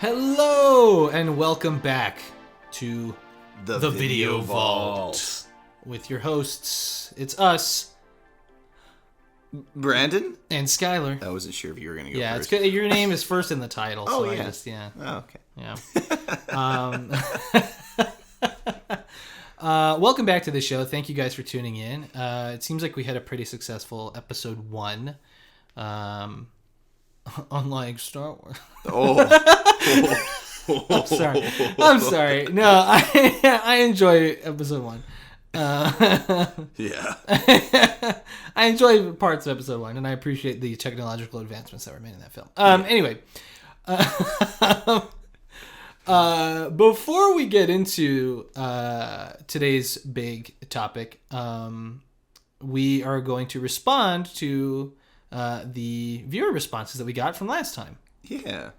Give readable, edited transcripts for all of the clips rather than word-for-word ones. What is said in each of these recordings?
Hello and welcome back to the Video Vault with your hosts. It's us, Brandon and Skyler. I wasn't sure if you were going to go Yeah, first. it's good. Your name is first in the title. Oh, so yeah. I just, yeah. Oh, okay. Yeah. Welcome back to the show. Thank you guys for tuning in. It seems like we had a pretty successful episode 1. Unlike Star Wars. I'm sorry. No, I enjoy episode 1. Yeah. I enjoy parts of episode 1, and I appreciate the technological advancements that were made in that film. Anyway, before we get into today's big topic, we are going to respond to the viewer responses that we got from last time. Yeah.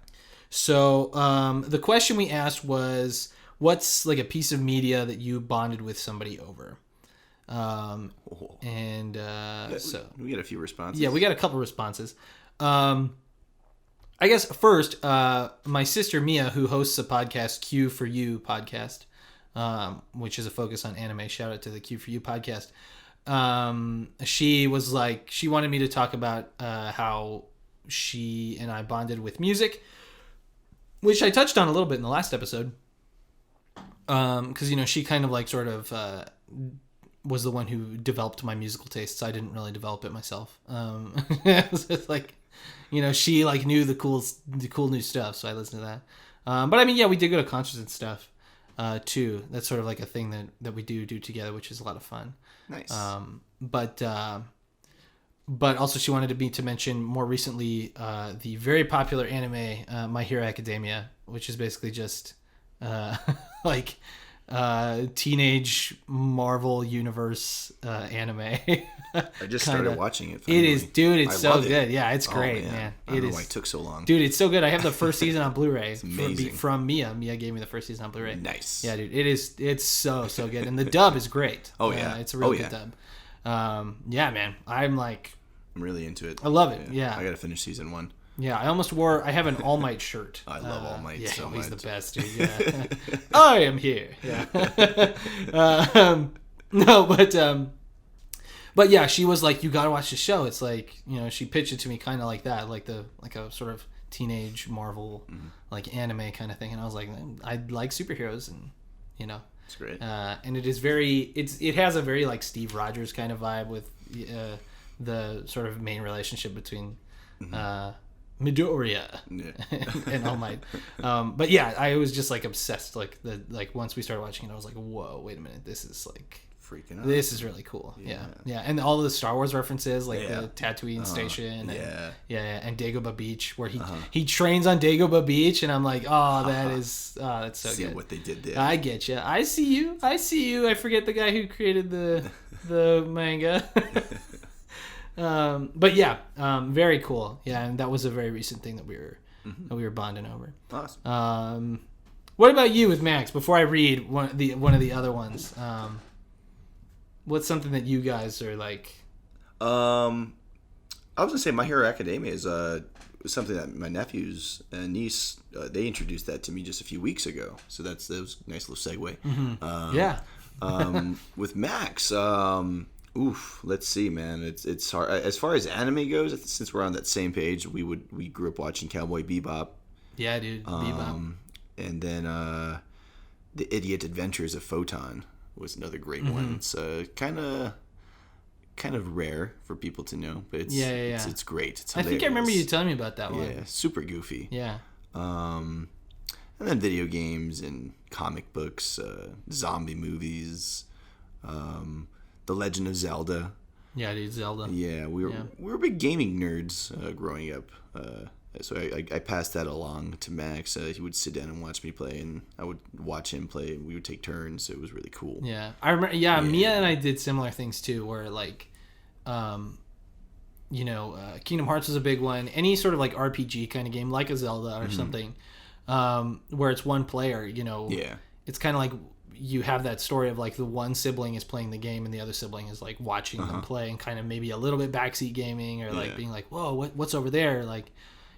So the question we asked was, what's like a piece of media that you bonded with somebody over? So we got a few responses. Yeah, we got a couple responses. I guess first, my sister Mia, who hosts a podcast, Q for You podcast, which is a focus on anime. Shout out to the Q for You podcast. She was like, she wanted me to talk about how she and I bonded with music, which I touched on a little bit in the last episode. Because, you know, she kind of like sort of was the one who developed my musical tastes. I didn't really develop it myself. It's like, you know, she like knew the cool new stuff, so I listened to that. But I mean, yeah, we did go to concerts and stuff too. That's sort of like a thing that we do together, which is a lot of fun. Nice. But also she wanted me to mention more recently the very popular anime My Hero Academia, which is basically just like teenage Marvel universe anime. I just started watching it finally. It is, dude, it's so good. It. Yeah, it's great, man. I don't know why it took so long. Dude, it's so good. I have the first season on Blu-ray. It's amazing. From Mia. Mia gave me the first season on Blu-ray. Nice. Yeah, dude, it's so good. And the dub is great. Oh, yeah. It's a really good dub. Yeah, man. I'm really into it. I love it. Yeah. I got to finish season 1. Yeah, I have an All Might shirt. I love All Might so much. He's the best, dude. Yeah. I am here. Yeah. But yeah, she was like, you got to watch the show. It's like, you know, she pitched it to me kind of like that, like a sort of teenage Marvel, like anime kind of thing. And I was like, I like superheroes, and, you know. It's great. And it has a very like Steve Rogers kind of vibe with the sort of main relationship between Midoriya and All Might. But yeah, I was just like obsessed. Like once we started watching it, I was like, whoa, wait a minute, this is like freaking out. This is really cool. Yeah. And all of the Star Wars references, like the Tatooine station, and Dagobah Beach, where he trains on Dagobah Beach, and I'm like, that's so See good. what they did there. I get you. I see you. I forget the guy who created the manga. But yeah, very cool. Yeah, and that was a very recent thing that we were bonding over. Awesome. What about you with Max? Before I read one of the other ones, what's something that you guys are like? I was gonna say My Hero Academia is something that my nephews and niece they introduced that to me just a few weeks ago. So that was a nice little segue. With Max. Let's see, man. It's hard as far as anime goes. Since we're on that same page, we grew up watching Cowboy Bebop. Yeah, dude, Bebop. And then The Idiot Adventures of Photon was another great one. It's kind of rare for people to know, but it's great. It's hilarious. I think I remember you telling me about that one. Yeah, super goofy. Yeah. And then video games and comic books, zombie movies. The Legend of Zelda. Yeah, dude, Zelda. Yeah, we were big gaming nerds growing up. So I passed that along to Max. He would sit down and watch me play, and I would watch him play. We would take turns. It was really cool. Yeah, I remember. Yeah, Mia and I did similar things too, where like, Kingdom Hearts was a big one. Any sort of like RPG kind of game, like a Zelda or something, where it's one player. You know. Yeah. It's kind of like you have that story of like the one sibling is playing the game and the other sibling is like watching them play, and kind of maybe a little bit backseat gaming or like being like, whoa, what's over there? Like,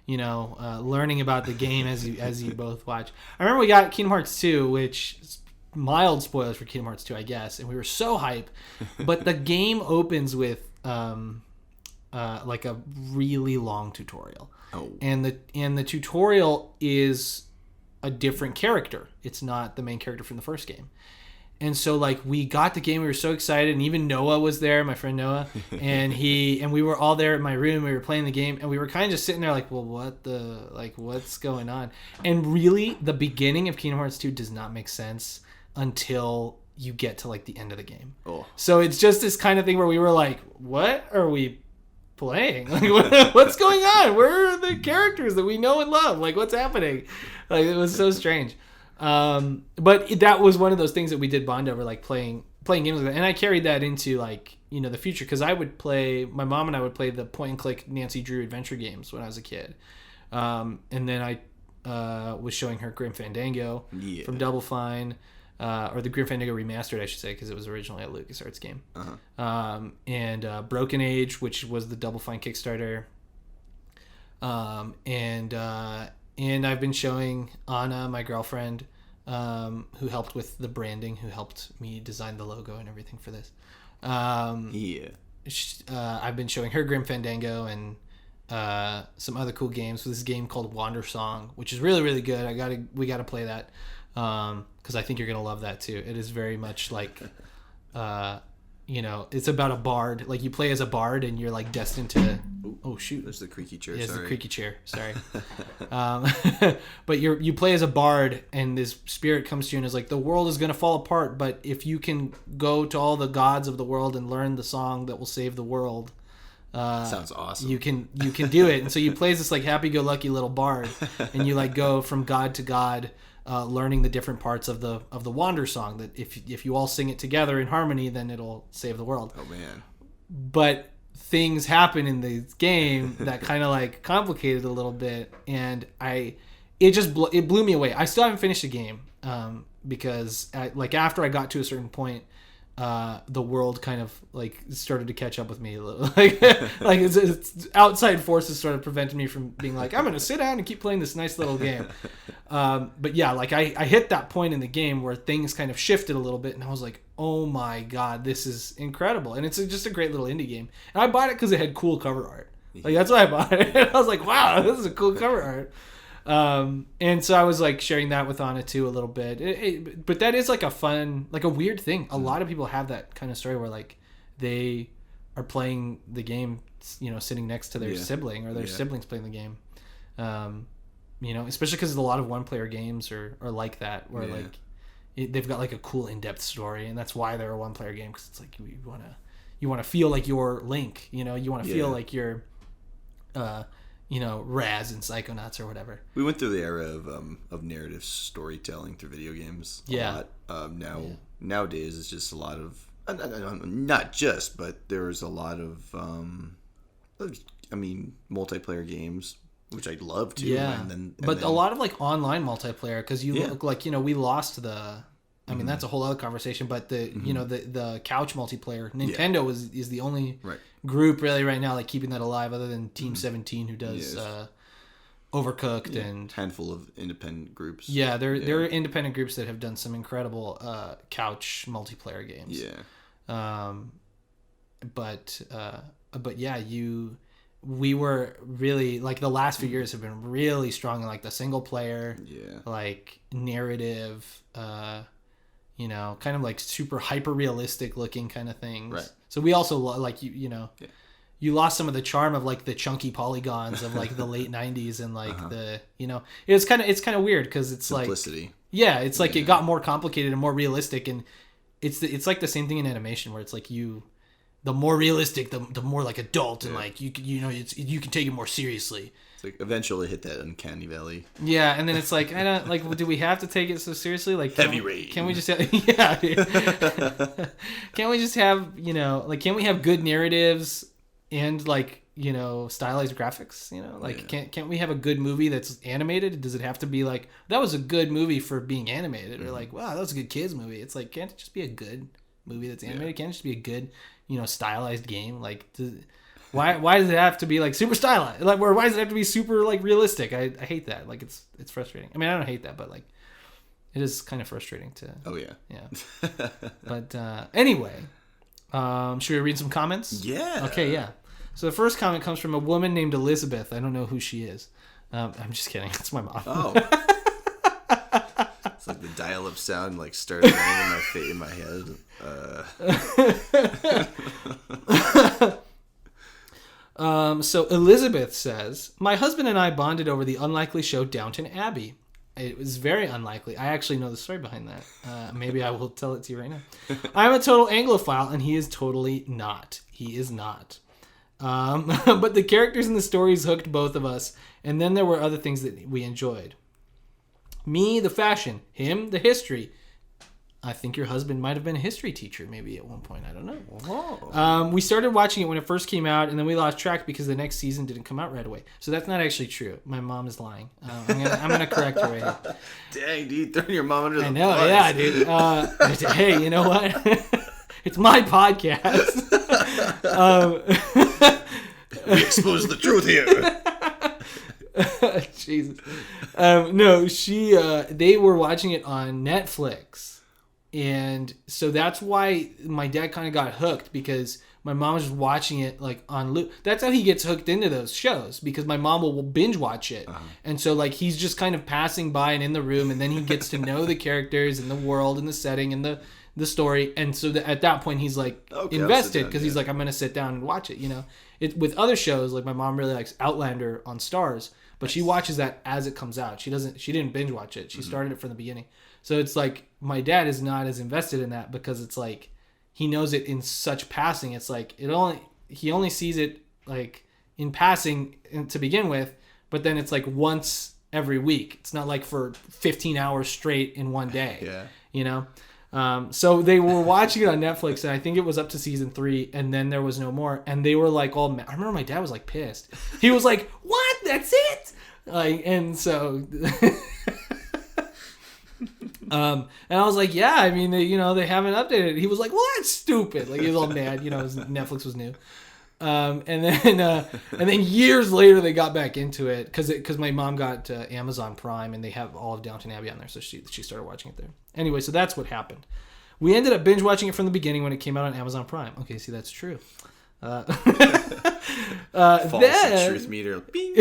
learning about the game as you both watch. I remember we got Kingdom Hearts 2, which mild spoilers for Kingdom Hearts 2, I guess, and we were so hype. But the game opens with like a really long tutorial. Oh. And the tutorial is a different character. It's not the main character from the first game. And so like we got the game, we were so excited, and even Noah was there, my friend Noah, and we were all there at my room, we were playing the game, and we were kind of just sitting there like, well, what's going on? And really the beginning of Kingdom Hearts 2 does not make sense until you get to like the end of the game. Oh. So it's just this kind of thing where we were like, what are we playing? Like, what's going on? Where are the characters that we know and love? Like, what's happening? Like, it was so strange. But that was one of those things that we did bond over, like playing games like that. And I carried that into like, the future, because my mom and I would play the point and click Nancy Drew adventure games when I was a kid. And then I was showing her Grim Fandango from Double Fine, or the Grim Fandango remastered, I should say, because it was originally a LucasArts game. And Broken Age, which was the Double Fine Kickstarter. And I've been showing Anna, my girlfriend, who helped with the branding, who helped me design the logo and everything for this. I've been showing her Grim Fandango and some other cool games. So this game called Wander Song, which is really, really good. We gotta play that because I think you're gonna love that too. It is very much like it's about a bard. Like you play as a bard and you're like destined to. Oh shoot! There's the creaky chair. Yeah, it's the creaky chair. Sorry. But you play as a bard, and this spirit comes to you and is like, the world is gonna fall apart, but if you can go to all the gods of the world and learn the song that will save the world. Sounds awesome. You can do it, and so you play as this like happy-go-lucky little bard, and you like go from god to god. Learning the different parts of the Wander Song, that if you all sing it together in harmony, then it'll save the world. Oh man! But things happen in the game that kind of like complicated it a little bit, and it blew me away. I still haven't finished the game because after I got to a certain point, the world kind of like started to catch up with me a little. like it's outside forces sort of prevented me from being like, I'm gonna sit down and keep playing this nice little game. But yeah, like I hit that point in the game where things kind of shifted a little bit, and I was like, oh my god, this is incredible. And it's just a great little indie game, and I bought it because it had cool cover art. Like that's why I bought it. And I was like, wow, this is a cool cover art. And so I was like sharing that with Anna too a little bit. But that is like a fun, like a weird thing. A lot of people have that kind of story where like they are playing the game, sitting next to their sibling, or their siblings playing the game. Especially because a lot of one-player games are like that, where like they've got like a cool in-depth story, and that's why they're a one-player game, because it's like you want to feel like you're Link, you want to feel like you're Raz and Psychonauts or whatever. We went through the era of narrative storytelling through video games a lot. Nowadays it's just a lot of not just, but there's a lot of multiplayer games, which I'd love to. Yeah, but a lot of like online multiplayer, because look like we lost the. I mean, that's a whole other conversation. But the couch multiplayer, Nintendo is the only group really right now like keeping that alive, other than Team 17, who does Overcooked and handful of independent groups. Yeah, there are independent groups that have done some incredible couch multiplayer games. Yeah. But yeah, we were really like the last few years have been really strong in like the single player, like narrative, kind of like super hyper realistic looking kind of things. Right. So we also like you lost some of the charm of like the chunky polygons of like the late 90s and like it's kind of weird because it's simplicity. It's like it got more complicated and more realistic, and it's like the same thing in animation where it's like the more realistic, the more like adult, and like you can take it more seriously. It's like eventually hit that uncanny valley. Yeah, and then it's like, I don't like. Do we have to take it so seriously? Like heavy rain. Can we just have? Can we just have can we have good narratives and like stylized graphics? Can't we have a good movie that's animated? Does it have to be like that was a good movie for being animated, or like wow that was a good kids movie? It's like, can't it just be a good movie that's animated? Can't it just be a good stylized game? Like Why does it have to be like super stylized? Like, why does it have to be super like realistic? I hate that. Like, it's frustrating. I mean, I don't hate that, but like, it is kind of frustrating to. Oh yeah. Yeah. But anyway, should we read some comments? Yeah. Okay. Yeah. So the first comment comes from a woman named Elizabeth. I don't know who she is. I'm just kidding. It's my mom. Oh. It's like the dial-up sound like started running in my head. So Elizabeth says, my husband and I bonded over the unlikely show Downton Abbey. It was very unlikely. I actually know the story behind that. Maybe I will tell it to you right now. I'm a total Anglophile, and he is totally not. He is not. But the characters in the stories hooked both of us, and then there were other things that we enjoyed. Me, the fashion. Him, the history. I think your husband might have been a history teacher maybe at one point. I don't know. Oh. We started watching it when it first came out, and then we lost track because the next season didn't come out right away. So that's not actually true. My mom is lying. I'm gonna correct her right here. Dang, dude, throwing your mom under the bus. I know, yeah, dude. Hey, you know what? It's my podcast. We expose the truth here. Jesus. No, they were watching it on Netflix. And so that's why my dad kind of got hooked, because my mom was watching it like on loop. That's how he gets hooked into those shows, because my mom will binge watch it. Uh-huh. And so like he's just kind of passing by and in the room, and then he gets to know the characters and the world and the setting and the story. And so at that point he's like invested, because he's like, I'm going to sit down and watch it, you know. With other shows, like my mom really likes Outlander on Starz, but she watches that as it comes out. She didn't binge watch it. She started it from the beginning. So it's like my dad is not as invested in that, because it's like he knows it in such passing. It's like he only sees it like in passing to begin with, but then it's like once every week. It's not like for 15 hours straight in one day. Yeah. You know? So they were watching it on Netflix, and I think it was up to season 3, and then there was no more. And they were like all mad. I remember my dad was like pissed. He was like, "What? That's it?" Like, and so. And I was like, yeah, I mean, they haven't updated it. He was like, well, that's stupid. Like, he was all mad, Netflix was new. And then years later they got back into it because my mom got Amazon Prime, and they have all of Downton Abbey on there, so she started watching it there. Anyway, so that's what happened. We ended up binge watching it from the beginning when it came out on Amazon Prime. Okay, see, that's true. False truth meter. Bing.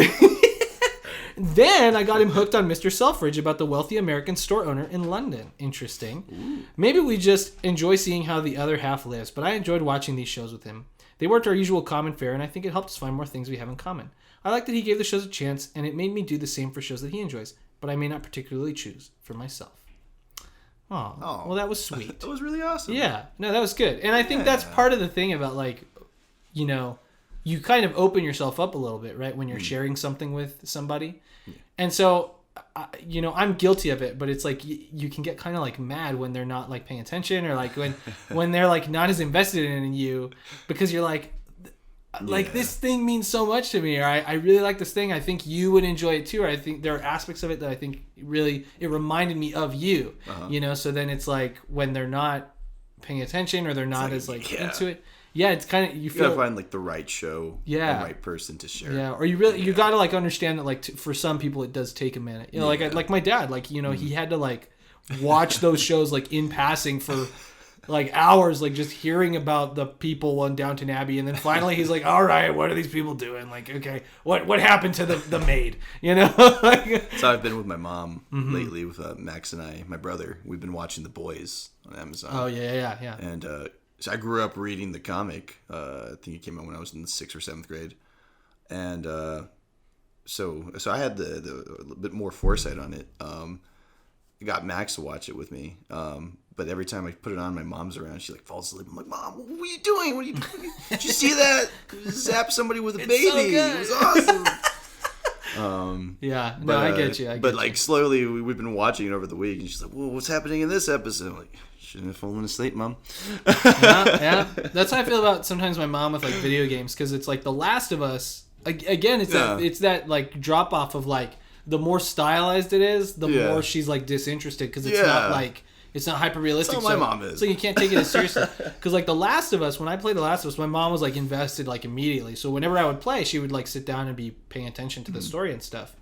Then I got him hooked on Mr. Selfridge, about the wealthy American store owner in London. Interesting. Ooh. Maybe we just enjoy seeing how the other half lives, but I enjoyed watching these shows with him. They weren't our usual common fare, and I think it helped us find more things we have in common. I like that he gave the shows a chance, and it made me do the same for shows that he enjoys, but I may not particularly choose for myself. Oh, well, that was sweet. That was really awesome. Yeah, no, that was good. And I think that's part of the thing about, like, you kind of open yourself up a little bit, right, when you're sharing something with somebody. Yeah. And so, I'm guilty of it, but it's like you can get kind of like mad when they're not like paying attention, or like when they're like not as invested in you, because you're like this thing means so much to me, or I really like this thing. I think you would enjoy it too, or I think there are aspects of it that I think really it reminded me of you, So then it's like when they're not paying attention, or they're not as like into it. Yeah, it's kind of you gotta find like the right show, the right person to share. Yeah, or you gotta like understand that like for some people it does take a minute. Like my dad, like he had to like watch those shows like in passing for like hours, like just hearing about the people on Downton Abbey, and then finally he's like, all right, what are these people doing? Like, okay, what happened to the maid? So I've been with my mom lately with Max and my brother. We've been watching The Boys on Amazon. Oh yeah. And so I grew up reading the comic. I think it came out when I was in the 6th or 7th grade, and so I had the a little bit more foresight on it. I got Max to watch it with me, but every time I put it on, my mom's around. She like falls asleep. I'm like, Mom, what are you doing? What are you doing? Did you see that? Zap somebody with a baby. So it was awesome. Yeah, no, I get you. But like slowly, we've been watching it over the week, and she's like, "Well, what's happening in this episode?" I'm like, shouldn't have fallen asleep, Mom. yeah. That's how I feel about sometimes my mom with like video games, because it's like The Last of Us. Again, it's that like drop off of like the more stylized it is, the more she's like disinterested, because it's not like it's not hyper realistic. That's how my mom is. So you can't take it as seriously. Because like The Last of Us, when I played The Last of Us, my mom was like invested like immediately. So whenever I would play, she would like sit down and be paying attention to the story and stuff.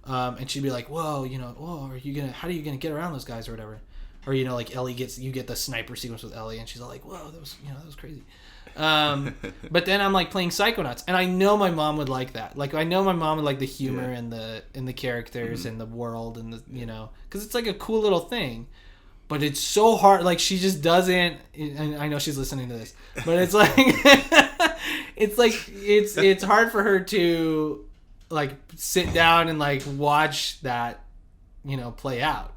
And she'd be like, "Whoa, how are you gonna get around those guys or whatever?" Or like Ellie you get the sniper sequence with Ellie, and she's all like, "Whoa, that was crazy." But then I'm like playing Psychonauts, and I know my mom would like that. Like I know my mom would like the humor and the characters and the world and the because it's like a cool little thing. But it's so hard. Like she just doesn't. And I know she's listening to this, but it's like it's hard for her to like sit down and like watch that play out.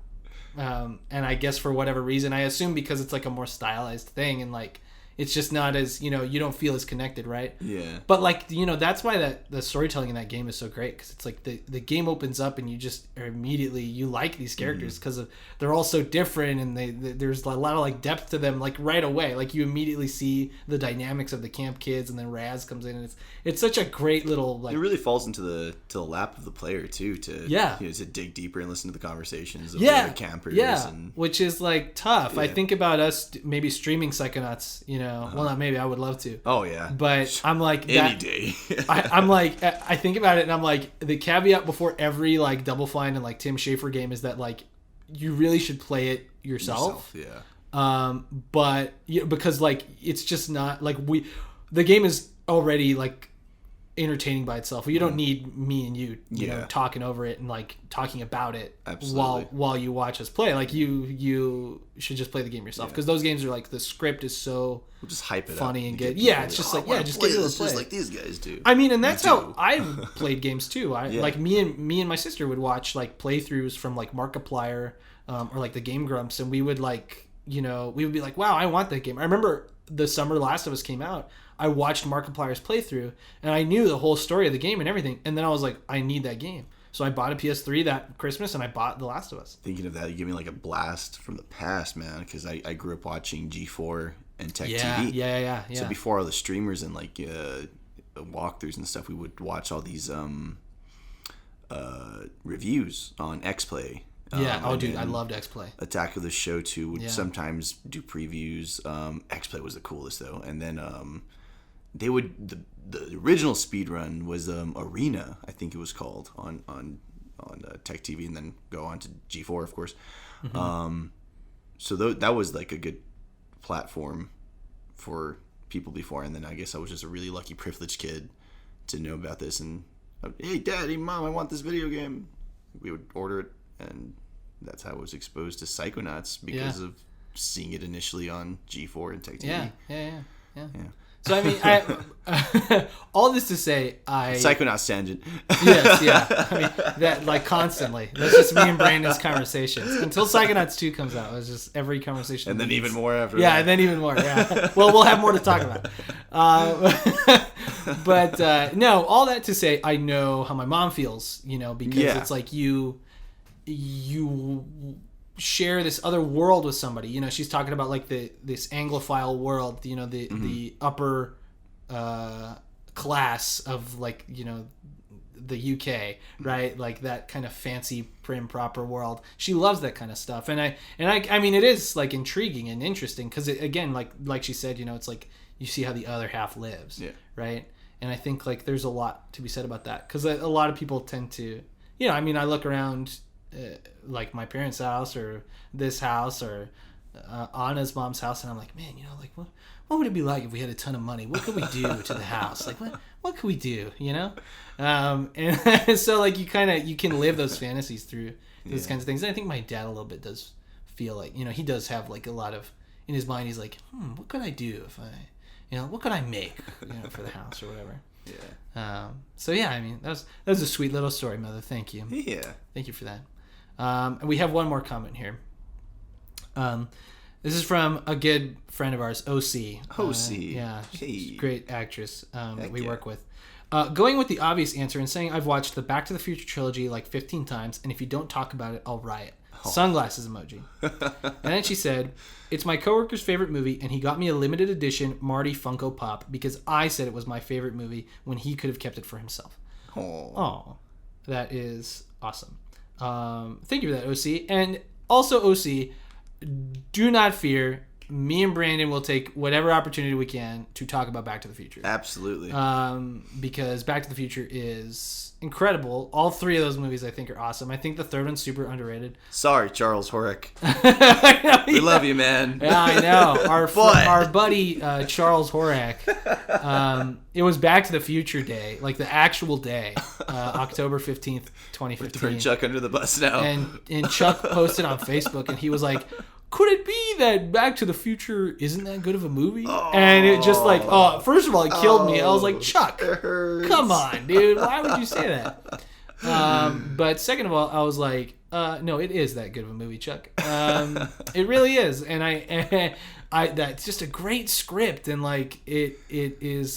And I guess for whatever reason, I assume because it's like a more stylized thing and like it's just not as you don't feel as connected, right? Yeah. But like that's why the storytelling in that game is so great, because it's like the game opens up and you just are immediately you like these characters because they're all so different, and there's a lot of like depth to them like right away. Like you immediately see the dynamics of the camp kids, and then Raz comes in, and it's such a great little like. It really falls into the lap of the player too to to dig deeper and listen to the conversations of the other campers. And which is like tough. Yeah. I think about us maybe streaming Psychonauts. Well, not maybe. I would love to. Oh yeah. But I'm like any day. I'm like I think about it, and I'm like the caveat before every like Double Fine and like Tim Schafer game is that like you really should play it yourself. Yeah. But because like it's just not like the game is already like entertaining by itself. You don't need me and you know talking over it and like talking about it while you watch us play. Like you should just play the game yourself, because those games are like the script is so we'll just hype it funny up and good. Yeah, it's just like just get this to play just like these guys do. I mean, and that's how I played games too. Like me and my sister would watch like playthroughs from like Markiplier or like the Game Grumps, and we would like we would be like, wow, I want that game. I remember the summer Last of Us came out, I watched Markiplier's playthrough, and I knew the whole story of the game and everything. And then I was like, I need that game. So I bought a PS3 that Christmas, and I bought The Last of Us. Thinking of that, you give me like a blast from the past, man, because I grew up watching G4 and Tech TV. Yeah. So before all the streamers and like walkthroughs and stuff, we would watch all these reviews on XPlay. Dude, I loved XPlay. Attack of the Show 2 would sometimes do previews. XPlay was the coolest though, and then they would the original speedrun was Arena, I think it was called, on Tech TV, and then go on to G4, of course. So that was like a good platform for people before, and then I guess I was just a really lucky, privileged kid to know about this. And hey, Dad, hey, Mom, I want this video game. We would order it, and that's how I was exposed to Psychonauts, because of seeing it initially on G4 and Tech TV. Yeah. So I mean, all this to say, Psychonauts tangent. Yes, yeah. I mean, that like constantly. That's just me and Brandon's conversations until Psychonauts 2 comes out. It was just every conversation. And then even more after. Yeah, and then even more. Yeah. Well, we'll have more to talk about. But no, all that to say, I know how my mom feels. Because it's like you share this other world with somebody. She's talking about like this Anglophile world, the upper class of like the UK, right? Like that kind of fancy prim proper world. She loves that kind of stuff, and I mean it is like intriguing and interesting, because again, like she said, it's like you see how the other half lives, right? And I think like there's a lot to be said about that, because a lot of people tend to, I mean, I look around. Like my parents' house or this house or Anna's mom's house, and I'm like, man, like what would it be like if we had a ton of money? What could we do to the house? Like what could we do? And so like you can live those fantasies through those kinds of things. And I think my dad a little bit does feel like he does have like a lot of in his mind. He's like, what could I do if I what could I make for the house or whatever. Yeah. So yeah, I mean that was a sweet little story, Mother. Thank you. Yeah. Thank you for that. And we have one more comment here. This is from a good friend of ours, OC. Yeah, she's a great actress that we work with. Going with the obvious answer and saying I've watched the Back to the Future trilogy like 15 times, and if you don't talk about it, I'll riot. Sunglasses emoji. And then she said, it's my coworker's favorite movie, and he got me a limited edition Marty Funko Pop because I said it was my favorite movie when he could have kept it for himself. Oh, that is awesome. Thank you for that, OC. And also, OC, do not fear. Me and Brandon will take whatever opportunity we can to talk about Back to the Future. Absolutely. Because Back to the Future is incredible. All three of those movies I think are awesome. I think the third one's super underrated. Sorry, Charles Horrick. I know, We love you, man. Yeah, I know. Our buddy Charles Horak. It was Back to the Future Day, like the actual day, October 15th, 2015. We're throwing Chuck under the bus now. And Chuck posted on Facebook, and he was like, could it be that Back to the Future isn't that good of a movie? And it just like, first of all, it killed me. I was like, Chuck, come on, dude. Why would you say that? But second of all, I was like, no, it is that good of a movie, Chuck. It really is. And I that's just a great script. And like, it is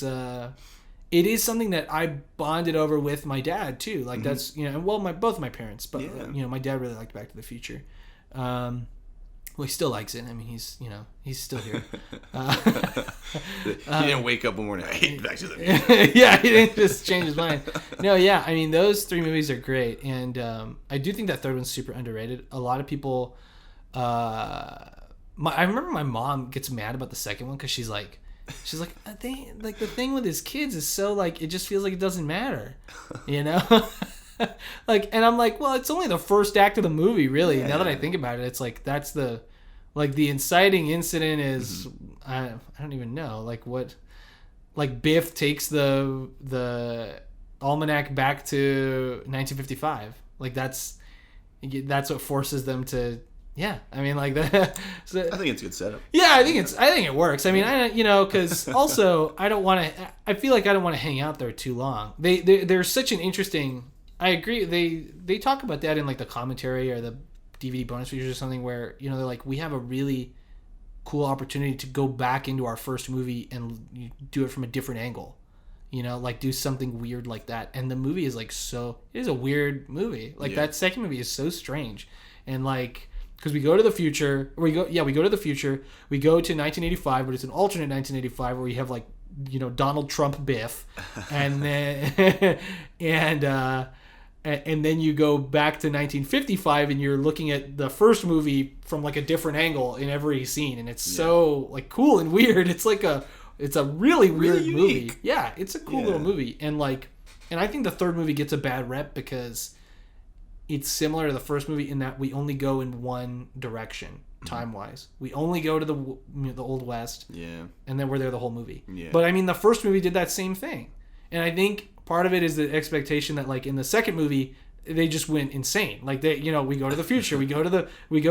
something that I bonded over with my dad too. Like that's, both my parents, but my dad really liked Back to the Future. Well, he still likes it. I mean, he's still here. He didn't wake up one morning, I hate Back to the Future. Yeah, he didn't just change his mind. No, yeah, I mean, those three movies are great. And I do think that third one's super underrated. A lot of people... I remember my mom gets mad about the second one because she's like, the thing with his kids is so, like, it just feels like it doesn't matter, Like, and I'm like, well, it's only the first act of the movie, really. Yeah. Now that I think about it, it's like that's the inciting incident is I don't even know, like what, like Biff takes the almanac back to 1955. Like that's what forces them to. Yeah, I mean, like that. So, I think it's a good setup. Yeah, I think it works. I mean, because also I feel like I don't want to hang out there too long. They're such an interesting. I agree. They talk about that in like the commentary or the DVD bonus features or something where, they're like, we have a really cool opportunity to go back into our first movie and do it from a different angle, like do something weird like that. And the movie is like, it is a weird movie. Like that second movie is so strange. And like, because we go to the future, we go to the future, we go to 1985, but it's an alternate 1985 where we have like, Donald Trump Biff and then, and then you go back to 1955 and you're looking at the first movie from like a different angle in every scene, and it's so like cool and weird. It's like it's a really weird movie. Yeah, it's a cool little movie, and I think the third movie gets a bad rep because it's similar to the first movie in that we only go in one direction time wise. We only go to the Old West, and then we're there the whole movie. Yeah. But I mean, the first movie did that same thing, and I think part of it is the expectation that like in the second movie they just went insane. Like we go to the future, we go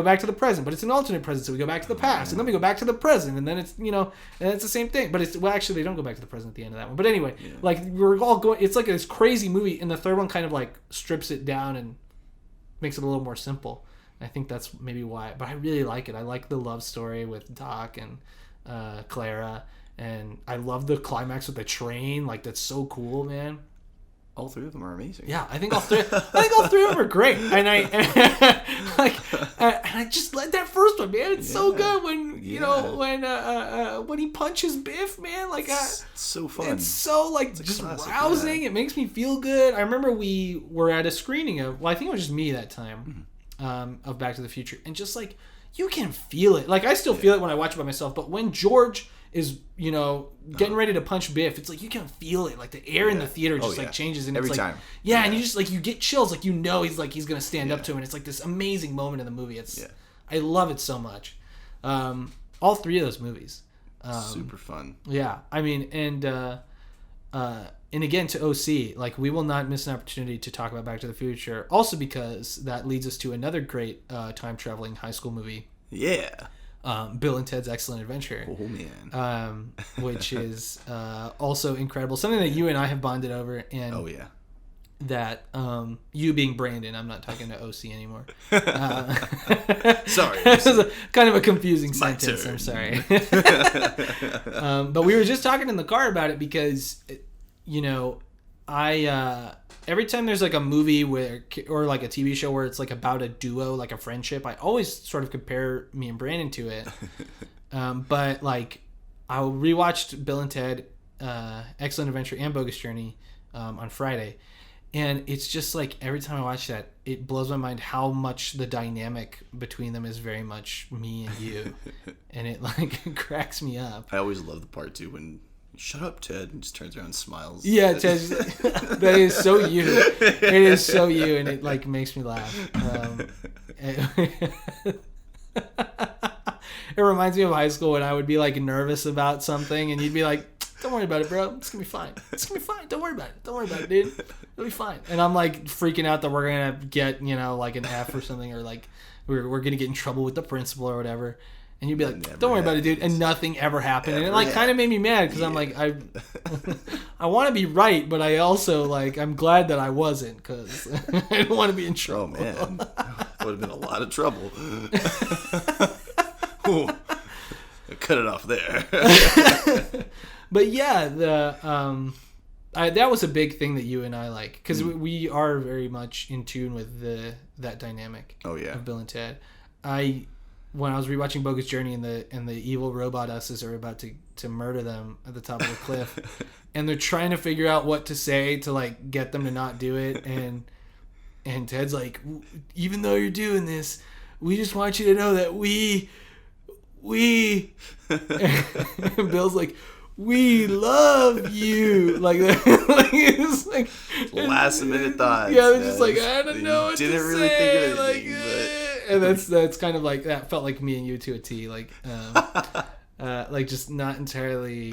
back to the present, but it's an alternate present, so we go back to the past, and then we go back to the present, and then it's and it's the same thing. But actually they don't go back to the present at the end of that one. But anyway, like we're all going. It's like this crazy movie, and the third one kind of like strips it down and makes it a little more simple. I think that's maybe why. But I really like it. I like the love story with Doc and Clara. And I love the climax with the train. Like, that's so cool, man. All three of them are amazing. Yeah, I think all three of them are great. And I just like that first one, man. It's so good when when he punches Biff, man. Like, it's so fun. It's so like it's just classic, rousing. Yeah. It makes me feel good. I remember we were at a screening of. Well, I think it was just me that time, of Back to the Future, and just like you can feel it. Like I still feel it when I watch it by myself, but when George is getting ready to punch Biff, it's like you can feel it, like the air in the theater just like changes, and every it's like time and you just like you get chills, like he's gonna stand up to him, and it's like this amazing moment in the movie. I love it so much. All three of those movies, super fun. Yeah, I mean, and again to OC, like we will not miss an opportunity to talk about Back to the Future, also because that leads us to another great time traveling high school movie. Bill and Ted's Excellent Adventure. Oh man. Which is also incredible. Something that you and I have bonded over, and that you being Brandon, I'm not talking to OC anymore. Sorry. This is kind of a confusing sentence. I'm sorry. But we were just talking in the car about it because, I every time there's like a movie or like a TV show where it's like about a duo, like a friendship, I always sort of compare me and Brandon to it. But like I rewatched Bill and Ted, Excellent Adventure and Bogus Journey on Friday, And it's just like every time I watch that, it blows my mind how much the dynamic between them is very much me and you. And it like cracks me up. I always love the part too when shut up, Ted, and just turns around and smiles. Yeah, Ted, that is so you. It is so you, and it like makes me laugh. It reminds me of high school when I would be like nervous about something, and you'd be like, "Don't worry about it, bro. It's gonna be fine. It's gonna be fine. Don't worry about it. Don't worry about it, dude. It'll be fine." And I'm like freaking out that we're gonna get, you know, like an F or something, or like we're gonna get in trouble with the principal or whatever. And you'd be like, "Don't worry about it, dude," and nothing ever happened. And it like kind of made me mad because I'm like, I want to be right, but I also like I'm glad that I wasn't because I don't want to be in trouble. Oh man, that would have been a lot of trouble. Ooh, cut it off there. But yeah, that was a big thing that you and I like because we are very much in tune with that dynamic. Oh yeah, of Bill and Ted. When I was rewatching Bogus Journey and the evil robot us's are about to murder them at the top of the cliff, and they're trying to figure out what to say to like get them to not do it, and Ted's like, "Even though you're doing this, we just want you to know that we and Bill's like, "We love you," like that. Like it's like last minute thoughts. Yeah, they're just like, I don't know what didn't to really say. think of anything, but... And that's kind of like that felt like me and you to a T. Like, like just not entirely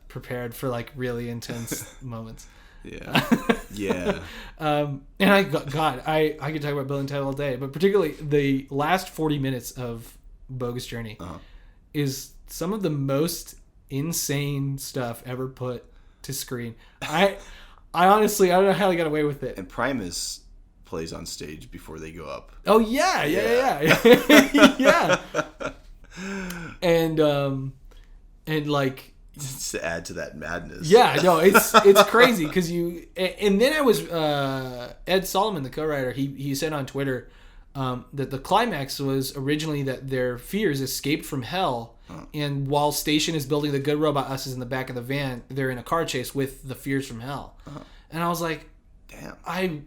prepared for like really intense moments. Yeah, yeah. And I could talk about Bill and Ted all day, but particularly the last 40 minutes of Bogus Journey is some of the most insane stuff ever put to screen. I honestly, I don't know how they got away with it. And Primus plays on stage before they go up. Oh yeah. Yeah. And like just to add to that madness. Yeah, no, it's crazy because and then I was Ed Solomon, the co-writer, he said on Twitter that the climax was originally that their fears escaped from hell, and while Station is building the good robot us's in the back of the van, they're in a car chase with the fears from hell. And I was like, damn, I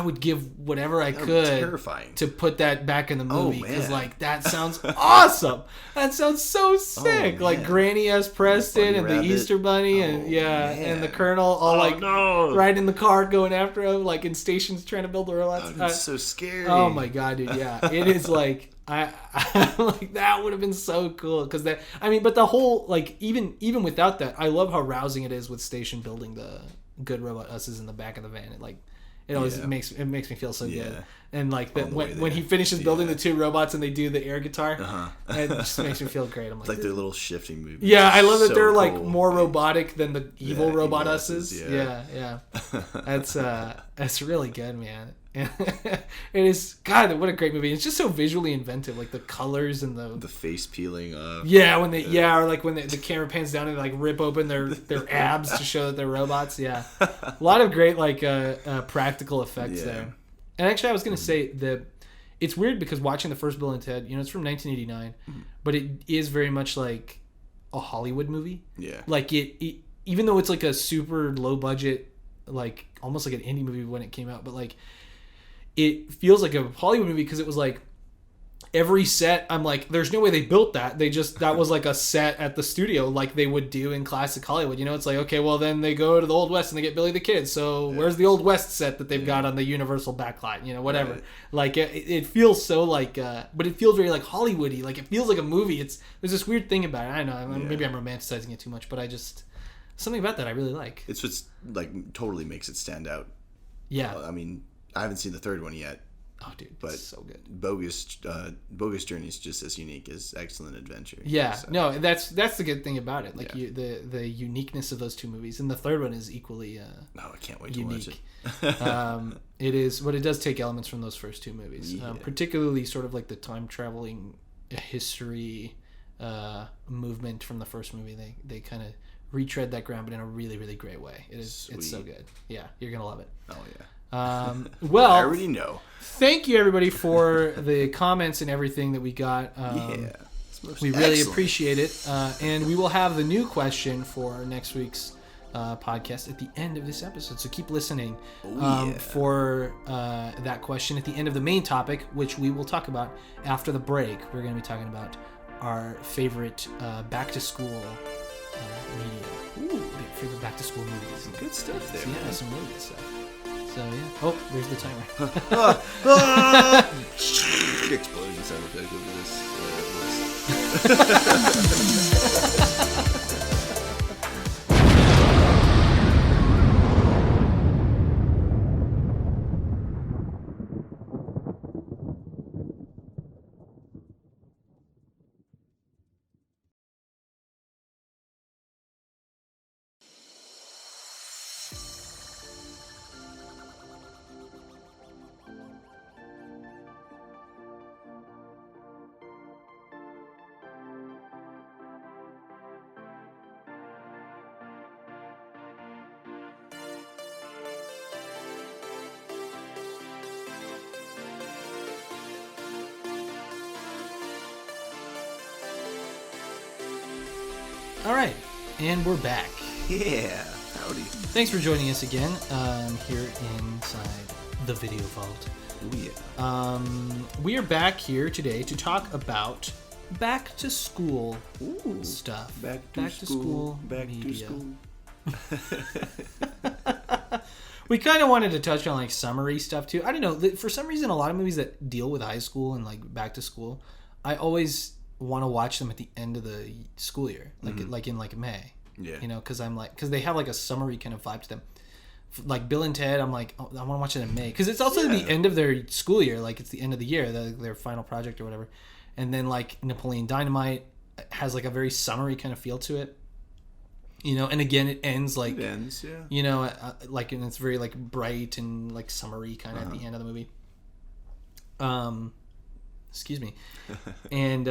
would give whatever I could terrifying. To put that back in the movie because like that sounds awesome. That sounds so sick. Like Granny S. Preston and the Easter Bunny and and the Colonel all riding in the car going after him like in Stations trying to build the robots. That's so scary. Oh my god, dude! Yeah, it is like I like that would have been so cool because that but the whole like even without that, I love how rousing it is with Station building the good robot us's in the back of the van. It always makes me feel so good. And like that when he finishes building the two robots and they do the air guitar, it just makes me feel great. I'm like, it's like their little shifting movements. Yeah, I love that they're like more robotic than the evil robot us's. Yeah. That's really good, man. It is, God, what a great movie. It's just so visually inventive, like the colors and the face peeling up. Yeah, when they or like when the camera pans down and they like rip open their abs to show that they're robots. Yeah, a lot of great like practical effects there. And actually, I was gonna say that it's weird because watching the first Bill and Ted, it's from 1989, but it is very much like a Hollywood movie. Yeah, like it even though it's like a super low budget, like almost like an indie movie when it came out, but like. It feels like a Hollywood movie because it was like every set. I'm like, there's no way they built that. That was like a set at the studio like they would do in classic Hollywood. It's like, okay, well then they go to the Old West and they get Billy the Kid. So where's the Old West set that they've got on the Universal backlight? Whatever. Right. Like it feels so like, but it feels very like Hollywoody. Like it feels like a movie. There's this weird thing about it. I don't know. Maybe I'm romanticizing it too much, but something about that I really like. It's what's like totally makes it stand out. Yeah. I haven't seen the third one yet. Oh, dude, but it's so good. Bogus Journey is just as unique as Excellent Adventure. Yeah, so. No, that's the good thing about it. Like the uniqueness of those two movies, and the third one is equally. I can't wait to watch it. It is, but it does take elements from those first two movies, particularly sort of like the time traveling history movement from the first movie. They kind of retread that ground, but in a really, really great way. It's so good. Yeah, you're gonna love it. Oh yeah. Well, I already know. Thank you everybody for the comments and everything that we got. We really appreciate it. And we will have the new question for next week's podcast at the end of this episode. So keep listening yeah. for that question at the end of the main topic, which we will talk about after the break. We're going to be talking about our favorite back-to-school media. Ooh, Favorite back-to-school movies. some good stuff there. So, yeah, man. some really good stuff. So, yeah. Oh, there's the timer. Explosion sound effect over this voice. All right, and we're back. Yeah, howdy. Thanks for joining us again here inside the Video Vault. Oh yeah. We are back here today to talk about back to school Ooh, stuff. Back to school. Back media. to school. We kind of wanted to touch on like summary stuff too. I don't know. For some reason, a lot of movies that deal with high school and like back to school, I always want to watch them at the end of the school year, like in like May. Yeah. You know, because they have like a summary kind of vibe to them. Like Bill and Ted, I'm like, oh, I want to watch it in May because it's also the end of their school year. Like it's the end of the year, their final project or whatever. And then like Napoleon Dynamite has like a very summery kind of feel to it. You know, and again, it ends like, you know, like, and it's very like bright and like summery kind of at the end of the movie. Excuse me. And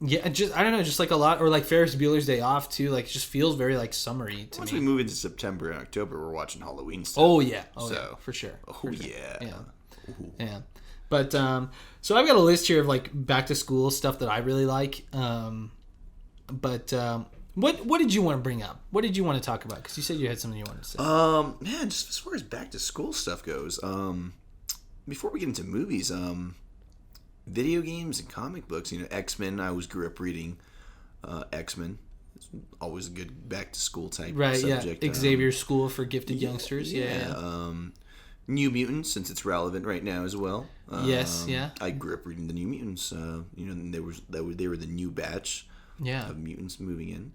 yeah, just I don't know, just like a lot, or like Ferris Bueller's Day Off too. Like, it just feels very like summery to Once me. we move into September and October, we're watching Halloween stuff. Oh yeah, So- for sure. Oh For sure. yeah. Ooh. Yeah. But so I've got a list here of like back to school stuff that I really like. What did you want to bring up? What did you want to talk about? Because you said you had something you wanted to say. Man, just as far as back to school stuff goes, before we get into movies, video games and comic books, you know, X-Men, I always grew up reading X-Men. It's always a good back to school type subject. Yeah. Xavier's School for Gifted Youngsters. Yeah. New Mutants, since it's relevant right now as well. Yes, yeah. I grew up reading the New Mutants. You know, and they were the new batch of mutants moving in.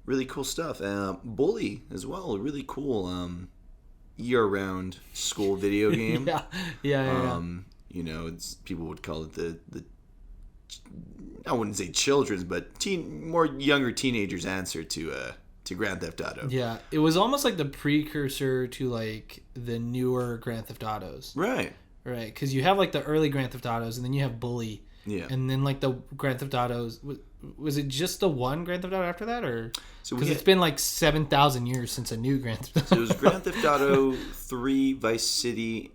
Really cool stuff. Bully as well. A really cool year-round school video game. Yeah. You know, people would call it the I wouldn't say children's, but more younger teenagers' answer to Grand Theft Auto. Yeah, it was almost like the precursor to like the newer Grand Theft Autos. Right. Because you have like the early Grand Theft Autos, and then you have Bully. Yeah. And then like the Grand Theft Autos, was it just the one Grand Theft Auto after that, or because it's been like 7,000 years since a new Grand Theft Auto? So it was Grand Theft Auto 3, Vice City,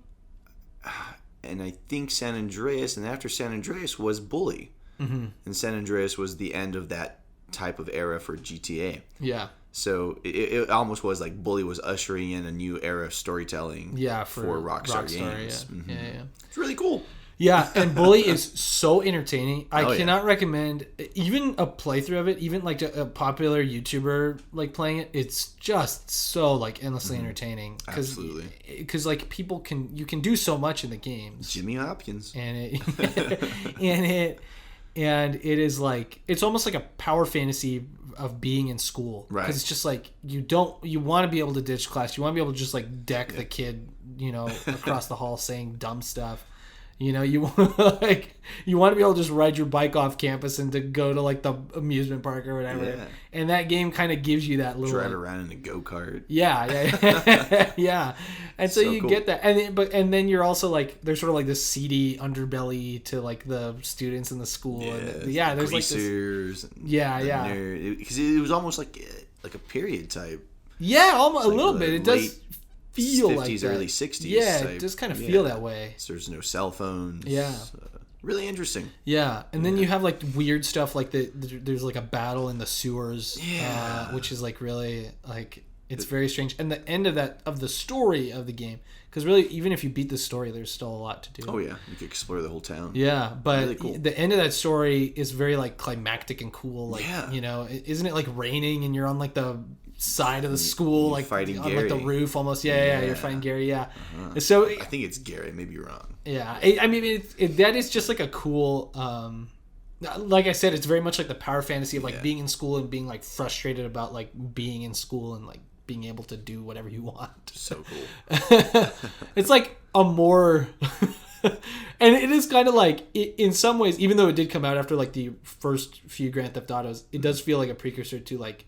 and I think San Andreas, and after San Andreas was Bully. Mm-hmm. And San Andreas was the end of that type of era for GTA. Yeah. So it almost was like Bully was ushering in a new era of storytelling for Rockstar Games. Yeah. Mm-hmm. Yeah. It's really cool. Yeah, and Bully is so entertaining. I cannot yeah. recommend even a playthrough of it, even like a popular YouTuber like playing it. It's just so like endlessly entertaining. Absolutely. Because like you can do so much in the games. Jimmy Hopkins. And it is like, it's almost like a power fantasy of being in school. Right. Because it's just like, you want to be able to ditch class. You want to be able to just like deck the kid, you know, across the hall saying dumb stuff. You know, you want to be able to just ride your bike off campus and to go to like the amusement park or whatever. Yeah. And that game kind of gives you that little drive around in a go-kart. Yeah. Yeah. And so you cool. get that. And then you're also like, there's sort of like this seedy underbelly to like the students in the school. Yeah, there's greasers like this. Because it was almost like a period type. Yeah, almost like a little bit. It does feel 50s, like that. early 60s. Yeah, type. it does kind of feel that way. So there's no cell phones. Yeah. Really interesting. Yeah, and then you have like weird stuff like there's like a battle in the sewers, which is like really like it's very strange. And the end of the story of the game, because really even if you beat the story, there's still a lot to do. Oh yeah, you could explore the whole town. Yeah, but really cool. The end of that story is very like climactic and cool. Like you know, isn't it like raining and you're on like the side of the school, like fighting on Gary. Like the roof almost. Yeah, you're fighting Gary. Yeah, so I think it's Gary. Maybe you're wrong. Yeah, I mean that is just like a cool. Like I said, it's very much like the power fantasy of like being in school and being like frustrated about like being in school and like being able to do whatever you want. So cool. It's like a more and it is kind of like in some ways, even though it did come out after like the first few Grand Theft Autos, it does feel like a precursor to like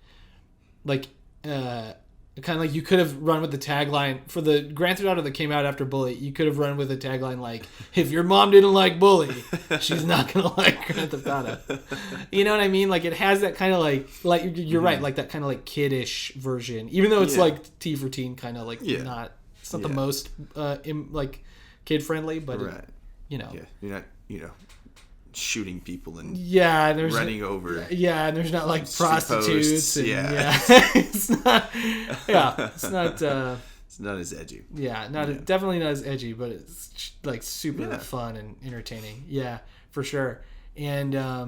kind of like you could have run with the tagline for the Grand Theft Auto that came out after Bully. You could have run with a tagline like, if your mom didn't like Bully, she's not going to like Grand Theft Auto. You know what I mean? Like it has that kind of like you're right, like that kind of like kiddish version, even though it's like T for teen kind of like not, it's not the most like kid friendly, but you know, you're not, shooting people and there's running over. And there's not like prostitutes. And, it's not. It's not. It's not as edgy. Yeah, definitely not as edgy, but it's like super fun and entertaining. Yeah, for sure. And I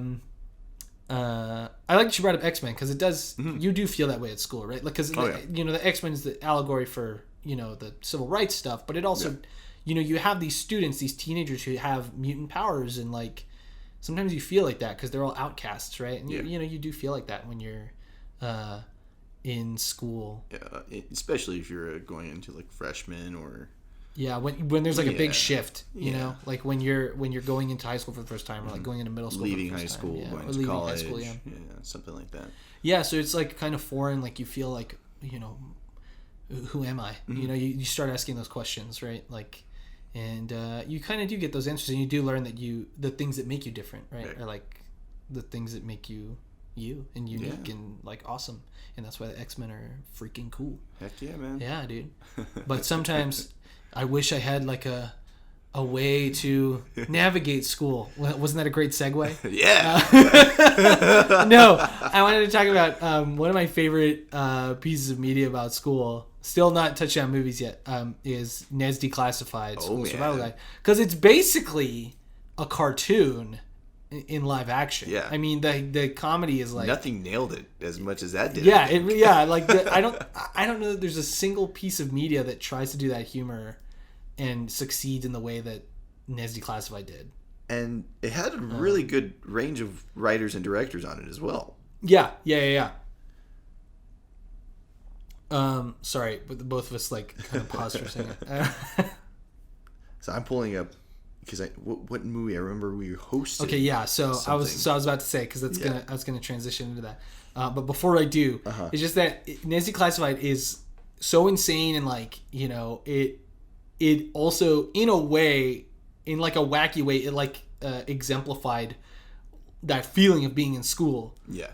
like that you brought up X-Men because it does. You do feel that way at school, right? Like because the X-Men is the allegory for the civil rights stuff, but it also you have these students, these teenagers who have mutant powers and like. Sometimes you feel like that because they're all outcasts, right? And you do feel like that when you're in school. Yeah, especially if you're going into like freshman or. Yeah, when there's like a big shift, you know, like when you're going into high school for the first time, or like going into middle school, leaving for the high first school, time. going or to leaving college, high school, something like that. Yeah, so it's like kind of foreign. Like you feel like who am I? You start asking those questions, right? Like. And you kind of do get those answers, and you do learn that the things that make you different, right, are like the things that make you and unique and like awesome, and that's why the X-Men are freaking cool. Heck yeah, man. Yeah, dude. But sometimes I wish I had like a way to navigate school. Wasn't that a great segue? Yeah. No, I wanted to talk about one of my favorite pieces of media about school. Still not touched on movies yet. Is Ned's Declassified School Survival Guide, because it's basically a cartoon in live action. Yeah, I mean the comedy is like nothing nailed it as much as that did. Yeah, like I don't know that there's a single piece of media that tries to do that humor and succeeds in the way that Ned's Declassified did. And it had a really good range of writers and directors on it as well. Yeah. Sorry, but both of us like kind of paused for a second. So I'm pulling up because what movie I remember we hosted. Okay, yeah. So something. I was about to say because I was gonna transition into that. But before I do, it's just that Ned's Declassified is so insane and like it also in a way, in like a wacky way, it like exemplified that feeling of being in school. Yeah,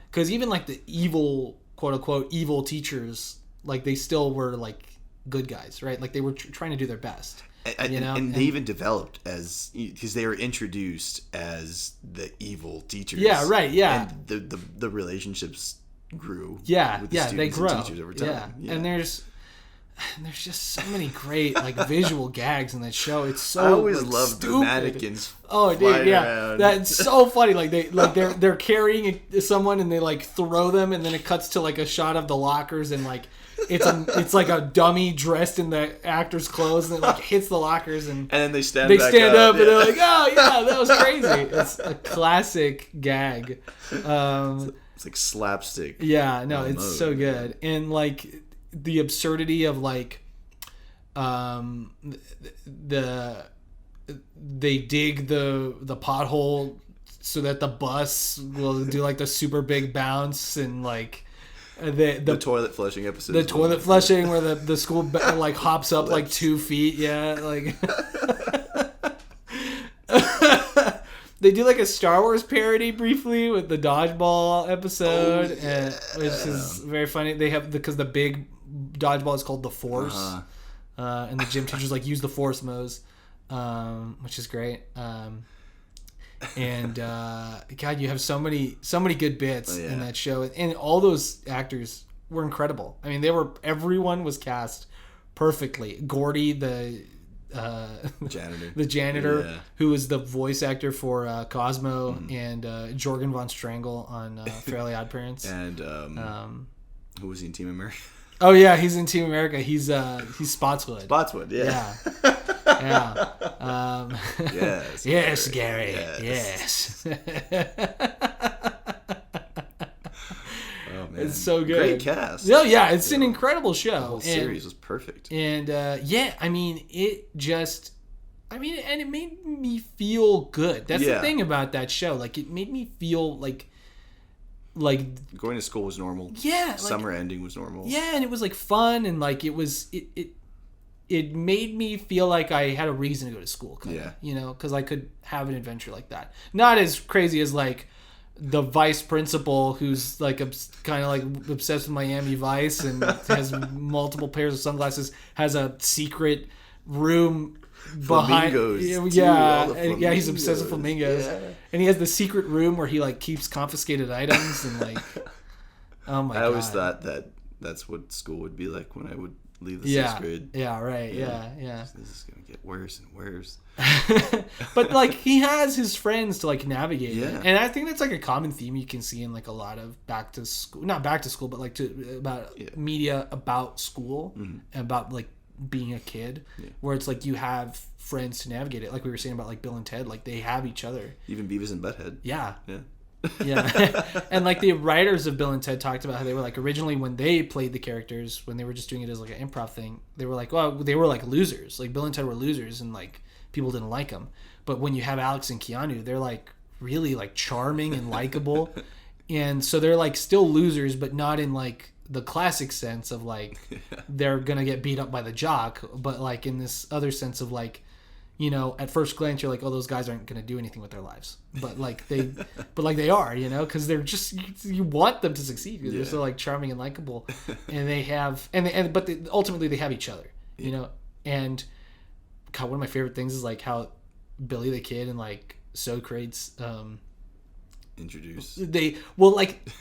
because even like the evil. "Quote unquote" evil teachers, like they still were like good guys, right? Like they were trying to do their best, and they even developed as because they were introduced as the evil teachers. Yeah, right. Yeah, and the relationships grew. Yeah, with the they grow. And teachers over time. Yeah, and there's just so many great like visual gags in that show. It's so I always like, loved stupid. the mannequins. Oh, dude, yeah, around. That's so funny. Like they're carrying someone and they like throw them, and then it cuts to like a shot of the lockers, and like it's like a dummy dressed in the actor's clothes, and it like hits the lockers, and then they stand up, and they're like, oh yeah, that was crazy. It's a classic gag. It's like slapstick. Yeah, no, it's so good, and like. The absurdity of like they dig the pothole so that the bus will do like the super big bounce, and like the toilet flushing episode. The toilet flushing where the school like hops up like 2 feet. Yeah, like they do like a Star Wars parody briefly with the dodgeball episode, which is very funny. They have because the big dodgeball is called the Force, and the gym teachers like use the Force moves, which is great. And God, you have so many good bits in that show, and all those actors were incredible. I mean, everyone was cast perfectly. Gordy, the janitor, who was the voice actor for Cosmo, and Jorgen von Strangle on Fairly Odd Parents, and who was he in Team America? Oh yeah, he's in Team America. He's Spotswood. Spotswood, yeah. Yes. Yes, Gary. Yes. Oh man, it's so good. Great cast. No, yeah, it's an incredible show. The whole series was perfect. And I mean, and it made me feel good. That's the thing about that show. Like, it made me feel like going to school was normal. Yeah, summer ending was normal. Yeah, and it was like fun, and like it made me feel like I had a reason to go to school. Kinda, because I could have an adventure like that. Not as crazy as like the vice principal who's like kind of like obsessed with Miami Vice and has multiple pairs of sunglasses, has a secret room behind. He's obsessed with flamingos, and he has the secret room where he like keeps confiscated items and like. Oh my god! I always thought that's what school would be like when I would leave the sixth grade. Yeah, right. Yeah. This is gonna get worse and worse. But like he has his friends to like navigate it. And I think that's like a common theme you can see in like a lot of not back to school, but like about media about school, about like being a kid, where it's like you have friends to navigate it. Like we were saying about like Bill and Ted, like they have each other. Even Beavis and Butthead. Yeah. And like the writers of Bill and Ted talked about how they were like originally when they played the characters, when they were just doing it as like an improv thing, they were like, well, they were like losers. Like Bill and Ted were losers, and like people didn't like them. But when you have Alex and Keanu, they're like really like charming and likable. And so they're like still losers, but not in like the classic sense of like they're gonna get beat up by the jock, but like in this other sense of like, at first glance you're like, oh, those guys aren't gonna do anything with their lives, but like they are, because they're just, you want them to succeed because they're so like charming and likable, and they have but ultimately they have each other, and God, one of my favorite things is like how Billy the Kid and like Socrates introduce, they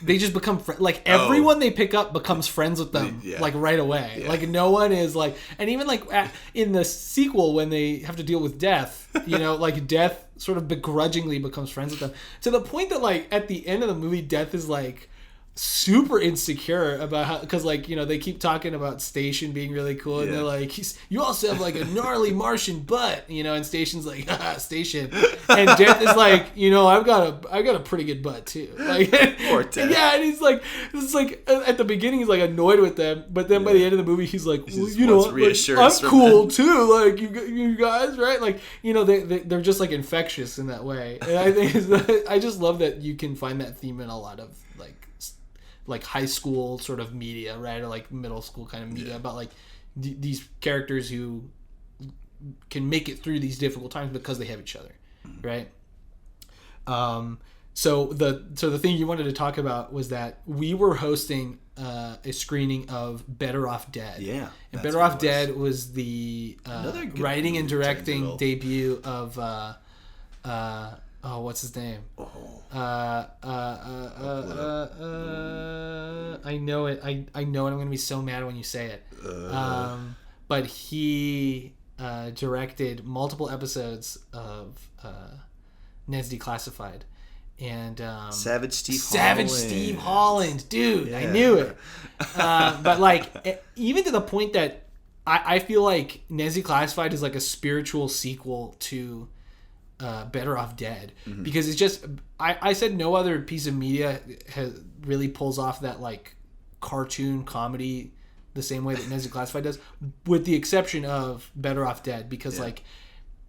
just become like everyone they pick up becomes friends with them like right away. Like no one is like, and even like in the sequel when they have to deal with death, like Death sort of begrudgingly becomes friends with them, to the point that like at the end of the movie Death is like super insecure about how, because like they keep talking about Station being really cool, and they're like, you also have like a gnarly Martian butt, and Station's like, Station, and Death is like, I've got a pretty good butt too, like, and he's like, it's like at the beginning he's like annoyed with them, but then by the end of the movie he's like, well, like, I'm cool too, like you guys, right? Like they're just like infectious in that way, and I think I just love that you can find that theme in a lot of like high school sort of media, right? Or like middle school kind of media about like these characters who can make it through these difficult times because they have each other, right? So the thing you wanted to talk about was that we were hosting a screening of Better Off Dead. Yeah. And Better Off Dead was the writing and directing debut of what's his name? I know it. I know it. I'm going to be so mad when you say it. But he directed multiple episodes of Ned's Declassified. And Savage Steve Holland. Dude, I knew it. But like, even to the point that I feel like Ned's Declassified is like a spiritual sequel to Better Off Dead, because it's just I said no other piece of media really pulls off that like cartoon comedy the same way that Ned's Declassified does, with the exception of Better Off Dead, because like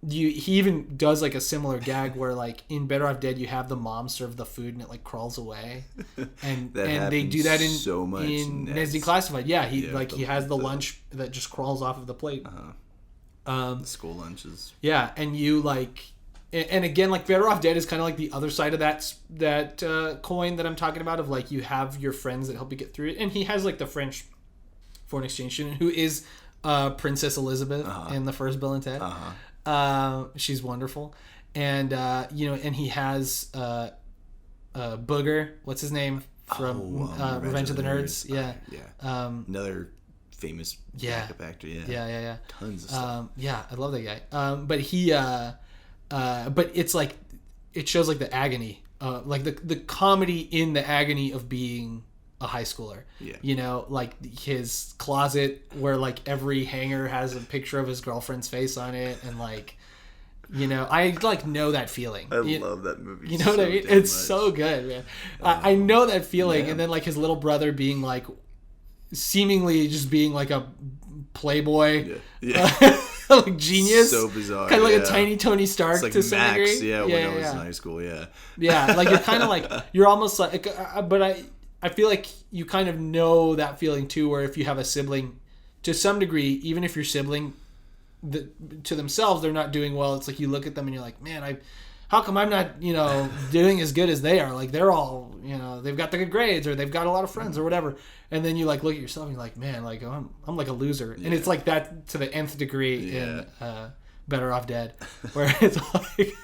he even does like a similar gag where like in Better Off Dead you have the mom serve the food and it like crawls away, and they do that in so much in Ned's Declassified. He has the lunch that just crawls off of the plate. The school lunches. Yeah, and you like. And again, like Better Off Dead is kind of like the other side of that coin that I'm talking about, of like you have your friends that help you get through it. And he has like the French foreign exchange student who is Princess Elizabeth in the first Bill and Ted. She's wonderful. and and he has Booger. What's his name from Revenge of the Nerds? Yeah, another famous backup actor. Yeah. Tons of stuff. I love that guy. But he, but it's like it shows like the agony, like the comedy in the agony of being a high schooler. Yeah. Like his closet where like every hanger has a picture of his girlfriend's face on it, and like. I like know that feeling. I love that movie. You know what I mean? It's so good, man. I know that feeling, and then like his little brother being like, seemingly just being like a playboy, like genius, so bizarre, kind of like a tiny Tony Stark like to some Max, degree. when I was in high school, like you're kind of like you're almost like, but I feel like you kind of know that feeling too, where if you have a sibling, to some degree, even if your sibling to themselves they're not doing well, it's like you look at them and you're like, man, how come I'm not doing as good as they are? Like they're all they've got the good grades or they've got a lot of friends or whatever, and then you like look at yourself and you're like, man, like I'm like a loser. And it's like that to the nth degree in Better Off Dead, where it's like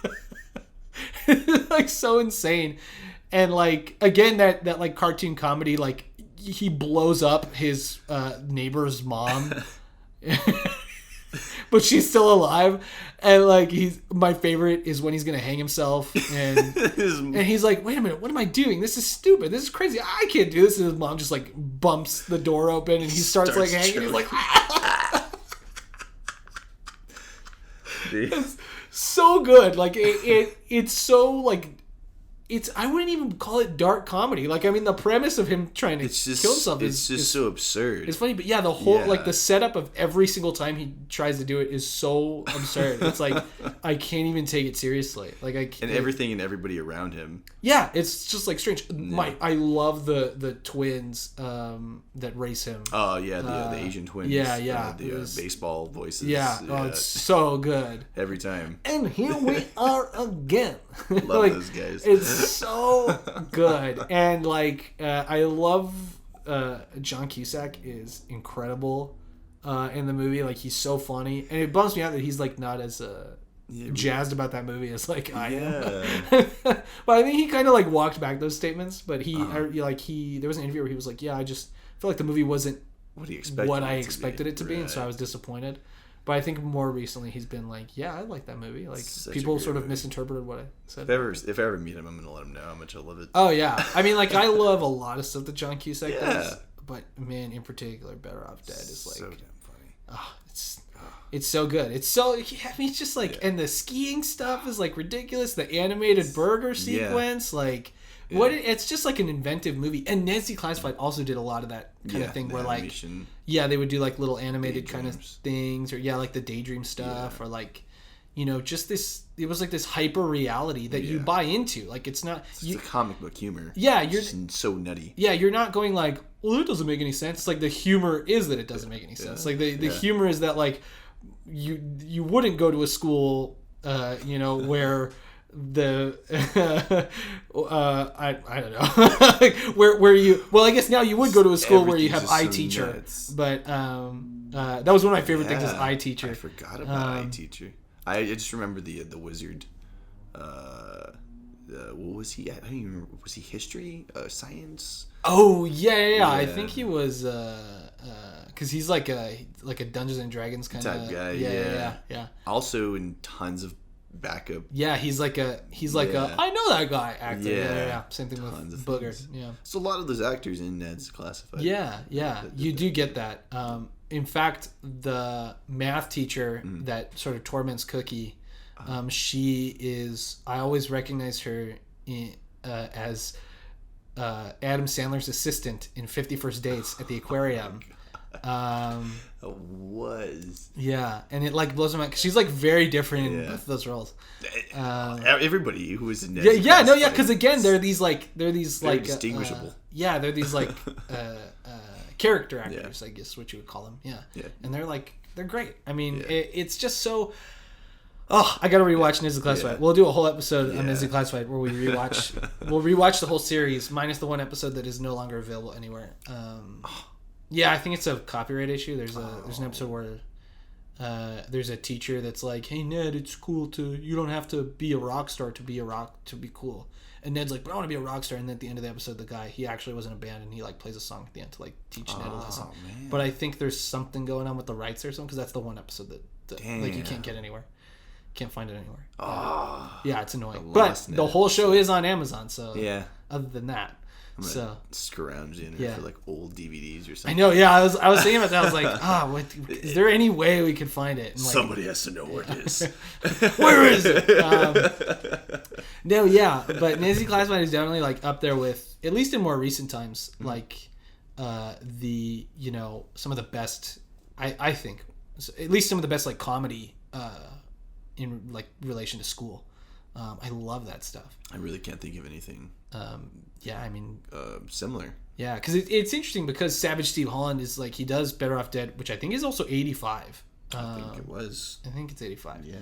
it's like so insane. And like again that like cartoon comedy, like he blows up his neighbor's mom but she's still alive, and like my favorite is when he's gonna hang himself, and he's like, wait a minute, what am I doing? This is stupid. This is crazy. I can't do this. And his mom just like bumps the door open, and he starts like hanging. He's like, it's so good. Like it's so like. I wouldn't even call it dark comedy. Like, I mean, the premise of him trying to kill himself is so absurd. It's funny, but the whole like the setup of every single time he tries to do it is so absurd. It's like I can't even take it seriously. Like everything and everybody around him. Yeah, it's just like strange. I love the twins that race him. Oh yeah, the Asian twins. The baseball voices. Yeah, oh, it's so good every time. And here we are again. Love like, those guys. It's so good, and like I love John Cusack is incredible in the movie. Like he's so funny, and it bums me out that he's like not as jazzed about that movie as like I am. But I think he kind of like walked back those statements. But there was an interview where he was like, I just feel like the movie wasn't what I expected it to be, and so I was disappointed. But I think more recently he's been like, I like that movie. Like people sort of misinterpreted what I said. If I ever meet him, I'm gonna let him know how much I love it. Oh yeah, I mean, like I love a lot of stuff that John Cusack does, but man, in particular, Better Off Dead is like so damn funny. Oh, it's so good. It's so it's just like, and the skiing stuff is like ridiculous. The animated burger sequence, like. It's just like an inventive movie. And Nancy Classified also did a lot of that kind of thing where animation. Like they would do like little animated kind of things, or like the daydream stuff, or like just this, it was like this hyper reality that you buy into. Like it's not the comic book humor. You're just so nutty. You're not going like, well, it doesn't make any sense. It's like the humor is that it doesn't make any sense. Like the humor is that like you wouldn't go to a school where the I don't know like where you, well, I guess now you would go to a school where you have iTeacher, but that was one of my favorite things is iTeacher. I forgot about iTeacher. I just remember the wizard. What was he? I don't even remember. Was he history, science? Oh yeah. I think he was because he's like a Dungeons and Dragons kind of guy. Yeah. Also in tons of backup. Yeah, he's like a I know that guy actor. Yeah. Same thing with Booger. Things. Yeah. So a lot of those actors in Ned's Classified. Yeah. You do get that. In fact, the math teacher that sort of torments Cookie, she is. I always recognize her as Adam Sandler's assistant in 50 First Dates at the aquarium. And it like blows my mind because she's like very different in both those roles. Everybody who was in because again they're these like distinguishable. They're these like character actors, I guess what you would call them. And they're great. I mean, it's just so. Oh, I gotta rewatch Ned's Classified. We'll do a whole episode on Ned's Classified where we rewatch. We'll rewatch the whole series minus the one episode that is no longer available anywhere. I think it's a copyright issue. There's an episode where there's a teacher that's like, hey Ned, it's cool you don't have to be a rock star to be cool. And Ned's like, but I want to be a rock star. And then at the end of the episode, the guy, he actually was in a band and he like plays a song at the end to like teach Ned a lesson. Man. But I think there's something going on with the rights or something, because that's the one episode that like you can't get anywhere. Can't find it anywhere. Yeah, it's annoying. But the whole show is on Amazon, so yeah. Other than that, I'm gonna scrounge the internet for like old DVDs or something. I know. Yeah, I was thinking about that. I was like, is there any way we could find it? And, like, somebody has to know where it is. Where is it? No, yeah, but Nancy Classified is definitely like up there with, at least in more recent times, like the some of the best. I think at least some of the best like comedy in like relation to school. I love that stuff. I really can't think of anything. Yeah, I mean, similar. Yeah, because it's interesting because Savage Steve Holland is like, he does Better Off Dead, which I think is also 85. I think it was. I think it's 85. Yeah.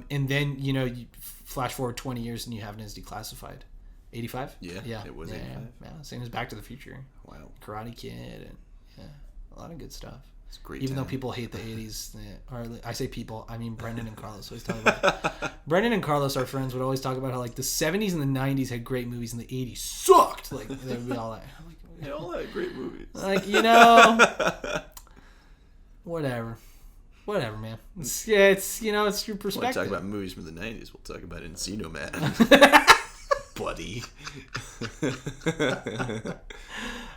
And then you flash forward 20 years and you have it as Declassified. 85. Yeah. It was 85. Yeah. Same as Back to the Future. Wow. Karate Kid and a lot of good stuff. It's great. Even though people hate the 80s, or I say people, I mean Brendan and Carlos always talk about. Brendan and Carlos, our friends, would always talk about how like the 70s and the 90s had great movies and the 80s sucked. Like they'd be all like, they all had great movies. Like whatever, man. It's your perspective. When we talk about movies from the 90s, we'll talk about Encino Man, buddy.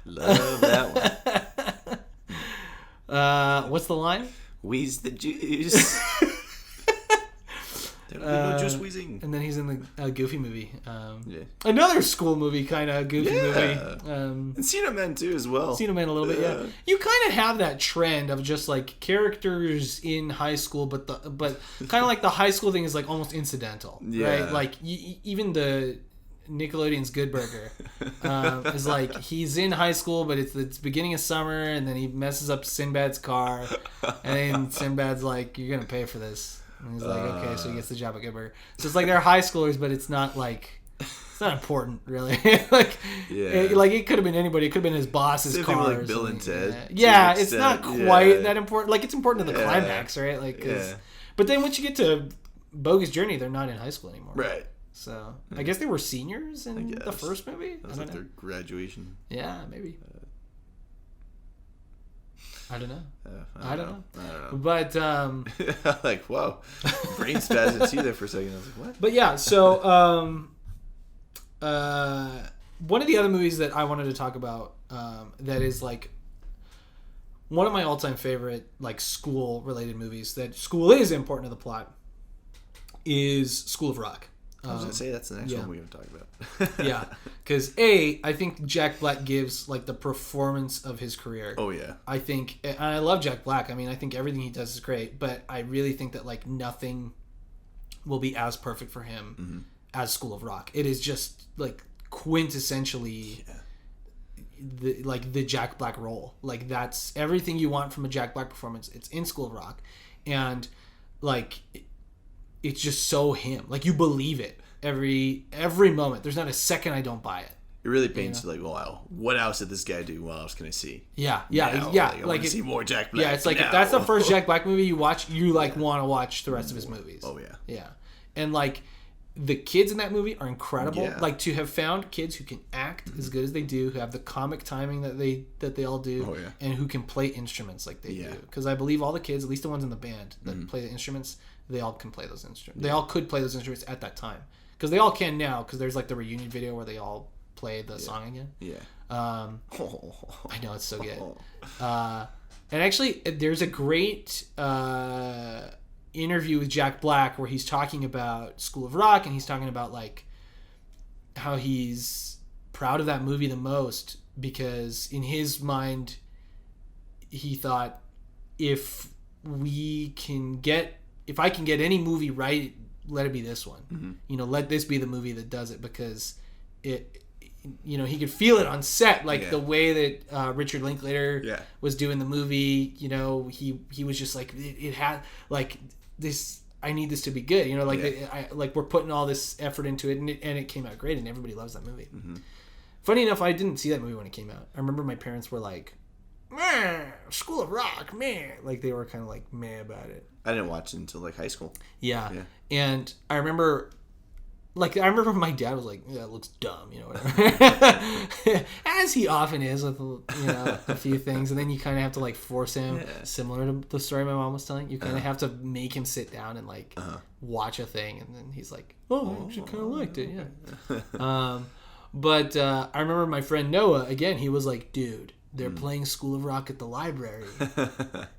Love that one. What's the line? Wheeze the juice. No juice wheezing. And then he's in the Goofy movie. Yeah. Another school movie, kind of Goofy movie. Encino Man too, as well. Encino Man a little bit, yeah. You kind of have that trend of just like characters in high school, but kind of like the high school thing is like almost incidental, right? Like even the Nickelodeon's Good Burger is like, he's in high school, but it's beginning of summer, and then he messes up Sinbad's car, and then Sinbad's like, "You're gonna pay for this." And he's like, "Okay," so he gets the job at Good Burger. So it's like they're high schoolers, but it's not like, it's not important really. Like, it could have been anybody. It could have been his boss's same car. Thing like Bill and Ted. Yeah, it's not quite that important. Like, it's important to the climax, right? Like, but then once you get to Bogus Journey, they're not in high school anymore, right? So I guess they were seniors in the first movie. That was like their graduation. Yeah, maybe. I don't know. I don't know. But like, whoa, brain spaz didn't see that for a second. I was like, what? But yeah, so one of the other movies that I wanted to talk about that is like one of my all-time favorite like school-related movies, that school is important to the plot, is School of Rock. I was going to say, that's the next one we're going to talk about. Yeah, because I think Jack Black gives like the performance of his career. Oh yeah. I think, and I love Jack Black. I mean, I think everything he does is great, but I really think that like nothing will be as perfect for him as School of Rock. It is just like quintessentially the Jack Black role. Like, that's everything you want from a Jack Black performance. It's in School of Rock, and like, it's just so him. Like, you believe it every moment. There's not a second I don't buy it. It really paints like, wow, what else did this guy do? What else can I see? Yeah. I want to see more Jack Black. Yeah, it's like, if that's the first Jack Black movie you watch, you like want to watch the rest of his movies. Oh yeah. Yeah, and like, the kids in that movie are incredible. Yeah. Like, to have found kids who can act as good as they do, who have the comic timing that they all do, and who can play instruments like they do. Because I believe all the kids, at least the ones in the band that play the instruments, they all can play those instruments. They all could play those instruments at that time, because they all can now. Because there's like the reunion video where they all play the song again. Yeah. I know, it's so good. And actually, there's a great interview with Jack Black where he's talking about School of Rock, and he's talking about like how he's proud of that movie the most, because in his mind he thought, if I can get any movie right, let it be this one. Let this be the movie that does it, because it, he could feel it on set, like the way that Richard Linklater was doing the movie. He was just like, it had like this. I need this to be good. We're putting all this effort into it, and it came out great, and everybody loves that movie. Funny enough, I didn't see that movie when it came out. I remember my parents were like, meh, School of Rock, meh. Like, they were kind of like meh about it. I didn't watch it until like high school. Yeah. And I remember my dad was like, yeah, it looks dumb, whatever. As he often is with, a few things. And then you kind of have to, like, force him, similar to the story my mom was telling. You kind of have to make him sit down and, like, watch a thing. And then he's like, oh, I actually kind of liked it, yeah. But I remember my friend Noah, again, he was like, dude, they're playing School of Rock at the library.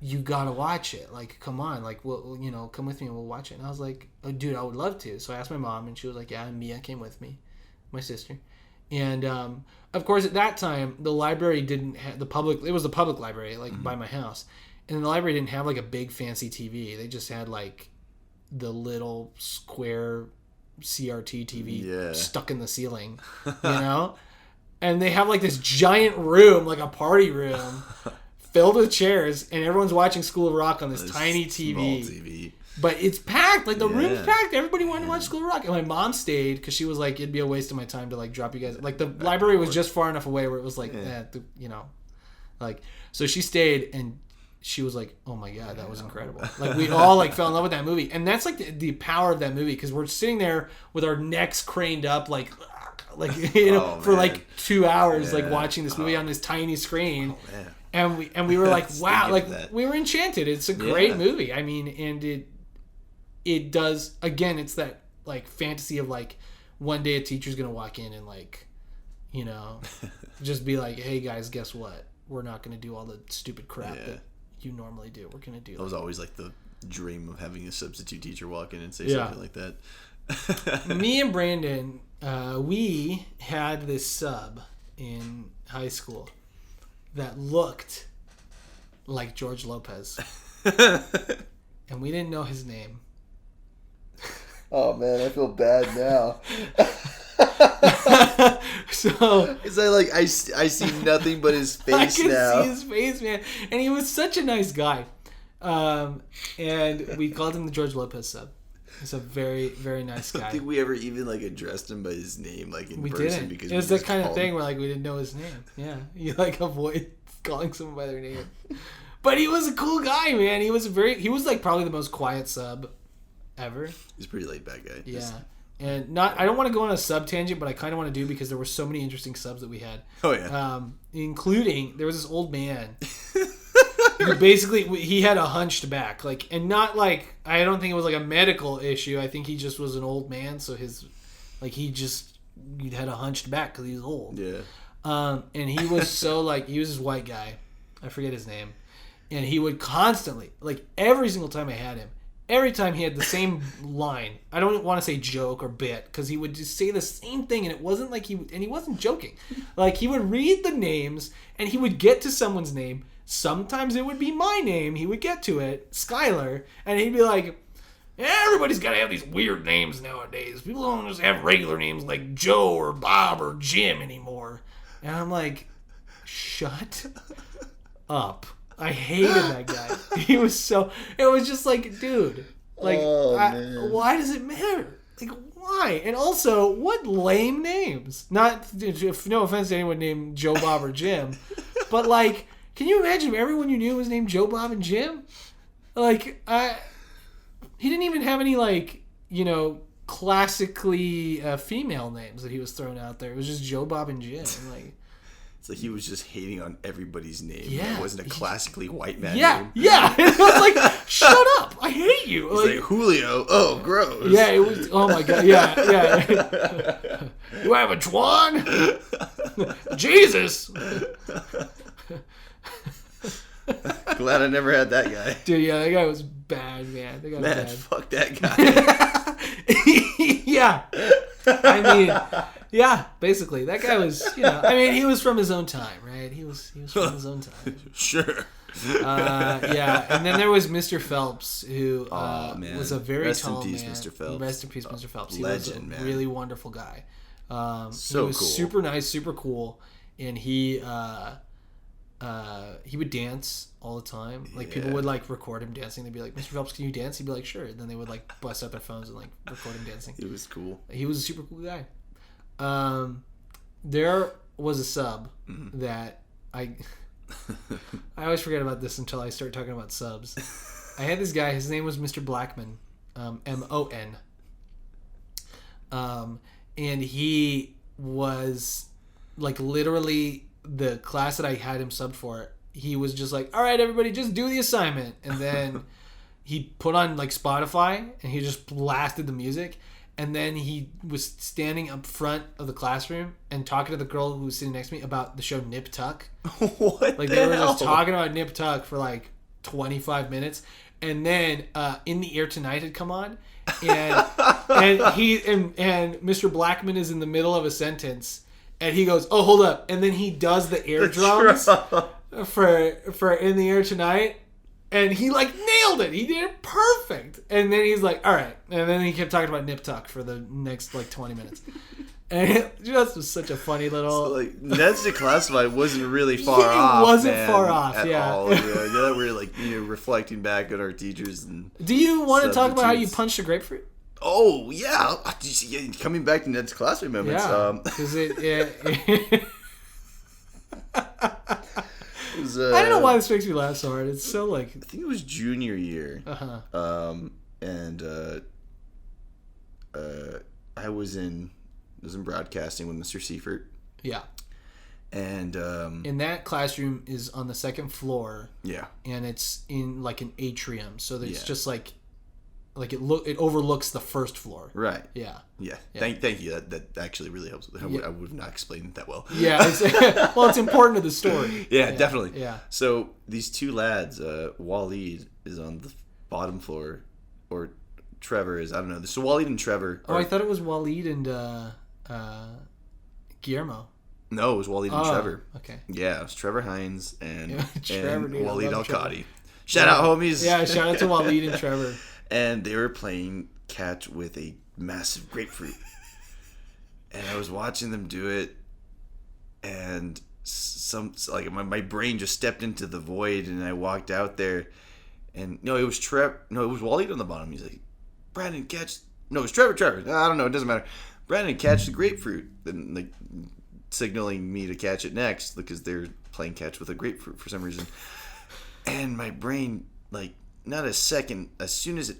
You gotta watch it. Like, come on. Like, well, come with me and we'll watch it. And I was like, oh, dude, I would love to. So I asked my mom, and she was like, yeah, and Mia came with me, my sister. And, of course, at that time, the library didn't have it was the public library, like, by my house. And the library didn't have, like, a big fancy TV. They just had, like, the little square CRT TV stuck in the ceiling, And they have, like, this giant room, like a party room, filled with chairs, and everyone's watching School of Rock on this tiny TV. Small TV. But it's packed. Like, the room's packed. Everybody wanted to watch School of Rock. And my mom stayed because she was like, it'd be a waste of my time to, like, drop you guys. Like, the library was just far enough away where it was like, Like, so she stayed, and she was like, oh, my God, that was incredible. Like, we all, like, fell in love with that movie. And that's, like, the power of that movie, because we're sitting there with our necks craned up, like for like 2 hours, like, watching this movie on this tiny screen. And we were like, wow, like, we were enchanted. It's a great movie. I mean, and it does, again, it's that, like, fantasy of, like, one day a teacher's gonna walk in and, like, just be like, hey guys, guess what, we're not gonna do all the stupid crap that you normally do. We're gonna do that. Was always like the dream of having a substitute teacher walk in and say something like that. Me and Brandon, we had this sub in high school that looked like George Lopez. And we didn't know his name. Oh, man, I feel bad now. So... Is that like, I see nothing but his face I can now. see his face, man. And he was such a nice guy. And we called him the George Lopez sub. He's a very, very nice guy. I don't think we ever even, like, addressed him by his name, like, in person. Didn't. Because it was that kind of thing where, like, we didn't know his name. Yeah. You, like, avoid calling someone by their name. But he was a cool guy, man. He was like, probably the most quiet sub ever. He's a pretty laid back guy. Yeah. And I don't want to go on a sub tangent, but I kind of want to do, because there were so many interesting subs that we had. Oh, yeah. Including, there was this old man who basically, he had a hunched back. Like, and not like, I don't think it was like a medical issue. I think he just was an old man, so he had a hunched back because he was old. Yeah. And he was so, like, he was this white guy. I forget his name. And he would constantly, like, every single time I had him, every time he had the same line. I don't want to say joke or bit, because he would just say the same thing, and it wasn't like he wasn't joking. Like, he would read the names, and he would get to someone's name. Sometimes it would be my name. He would get to it, Skyler, and he'd be like, everybody's got to have these weird names nowadays. People don't just have regular names like Joe or Bob or Jim anymore. And I'm like, shut up. I hated that guy. It was just like, dude, like, why does it matter? Like, why? And also, what lame names? Not, no offense to anyone named Joe, Bob, or Jim, but, like, can you imagine if everyone you knew was named Joe, Bob, and Jim? Like, he didn't even have any, like, classically female names that he was throwing out there. It was just Joe, Bob, and Jim. Like, it's like he was just hating on everybody's name. Yeah. It wasn't a classically white man name. Yeah. It was like, shut up. I hate you. It's like Julio. Oh, gross. Yeah, it was, oh my God. Yeah. You have a Juan? Jesus. Glad I never had that guy. Dude, yeah, that guy was bad, man. That guy was bad. Fuck that guy. Yeah. I mean, yeah, basically. That guy was, I mean, he was from his own time, right? He was from his own time. Sure. Yeah, and then there was Mr. Phelps, who was a very tall man. Rest in peace, Mr. Phelps. Rest in peace, Mr. Phelps. He legend, was a man. really wonderful guy. He was cool. super nice, super cool, and he would dance all the time. Like, people would, like, record him dancing. They'd be like, Mr. Phelps, can you dance? He'd be like, sure. And then they would, like, bust out their phones and, like, record him dancing. He was cool. He was a super cool guy. There was a sub that I always forget about this until I start talking about subs. I had this guy. His name was Mr. Blackman, M-O-N. And he was like literally the class that I had him subbed for. He was just like, all right, everybody, just do the assignment. And then he put on like Spotify and he just blasted the music. And then he was standing up front of the classroom and talking to the girl who was sitting next to me about the show Nip Tuck. What like the they were hell? just talking about Nip Tuck for like 25 minutes. And then In the Air Tonight had come on. And Mr. Blackman is in the middle of a sentence. And he goes, oh, hold up. And then he does the air drums for In the Air Tonight. And he like nailed it. He did it perfect. And then he's like, all right. And then he kept talking about Nip Tuck for the next like 20 minutes. And it just was such a funny little... So, like, Ned's Declassified wasn't really far off, It wasn't man, far off, at yeah. all. Yeah, we're like, reflecting back at our teachers. And do you want to talk about how you substitutes. punched a grapefruit? Oh, yeah. Coming back to Ned's Classroom moments. Yeah, because it was, I don't know why this makes me laugh so hard. It's so like... I think it was junior year. And I was in broadcasting with Mr. Seifert. Yeah. And and that classroom is on the second floor. Yeah. And it's in like an atrium, so that it's Yeah. just like it overlooks the first floor. Right. Yeah. Yeah. Thank you. That actually really helps. I would have not explained it that well. Yeah. Well, it's important to the story. Yeah, definitely. Yeah. So these two lads, Waleed is on the bottom floor, or Trevor is, I don't know. So Waleed and Trevor. I thought it was Waleed and Guillermo. No, it was Waleed and Trevor. Okay. Yeah, it was Trevor Hines and Trevor, dude, I Waleed love Al-Qadi. Trevor. Shout out, homies. Yeah, shout out to Waleed and Trevor. And they were playing catch with a massive grapefruit. And I was watching them do it, and my brain just stepped into the void, and I walked out there, and it was Waleed on the bottom. He's like, Brandon, catch. No, it was Trevor. I don't know. It doesn't matter. Brandon, catch the grapefruit. And like signaling me to catch it next because they're playing catch with a grapefruit for some reason. And my brain, like, not a second, as soon as it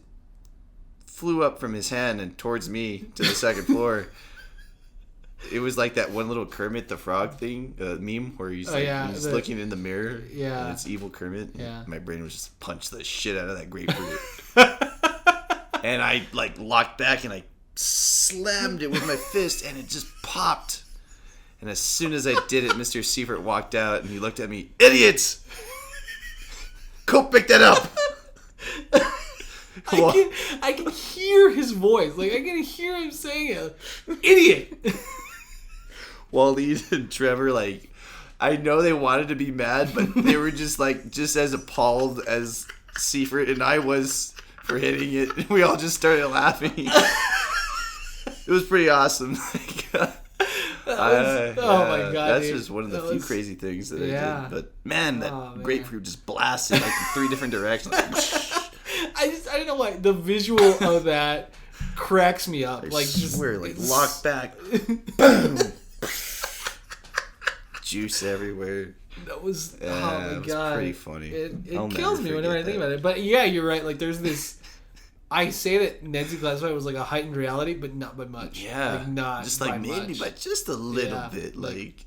flew up from his hand and towards me to the second floor, it was like that one little Kermit the Frog thing, meme, where he's looking in the mirror. Yeah. And it's evil Kermit. Yeah. My brain was just punch the shit out of that grapefruit. And I, like, locked back and I slammed it with my fist and it just popped. And as soon as I did it, Mr. Seifert walked out and he looked at me, idiots! Go pick that up! I can hear his voice. Like, I can hear him saying it. Idiot! Waleed and Trevor, like, I know they wanted to be mad, but they were just as appalled as Seifert and I was for hitting it. We all just started laughing. It was pretty awesome. Oh my god! That's dude. just one of the few crazy things that I Yeah. did. But man, that grapefruit just blasted like in 3 different directions. I don't know why the visual of that cracks me up. I Like, swear, like locked back, boom, juice everywhere. That was Yeah, oh my it was god, pretty funny. It I'll kills never me whenever I forget think that. about it. But yeah, you're right. Like, there's this. I say that Ned's Declassified was like a heightened reality, but not by much. Yeah, like, not just like by maybe much. by just a little Yeah, bit, like.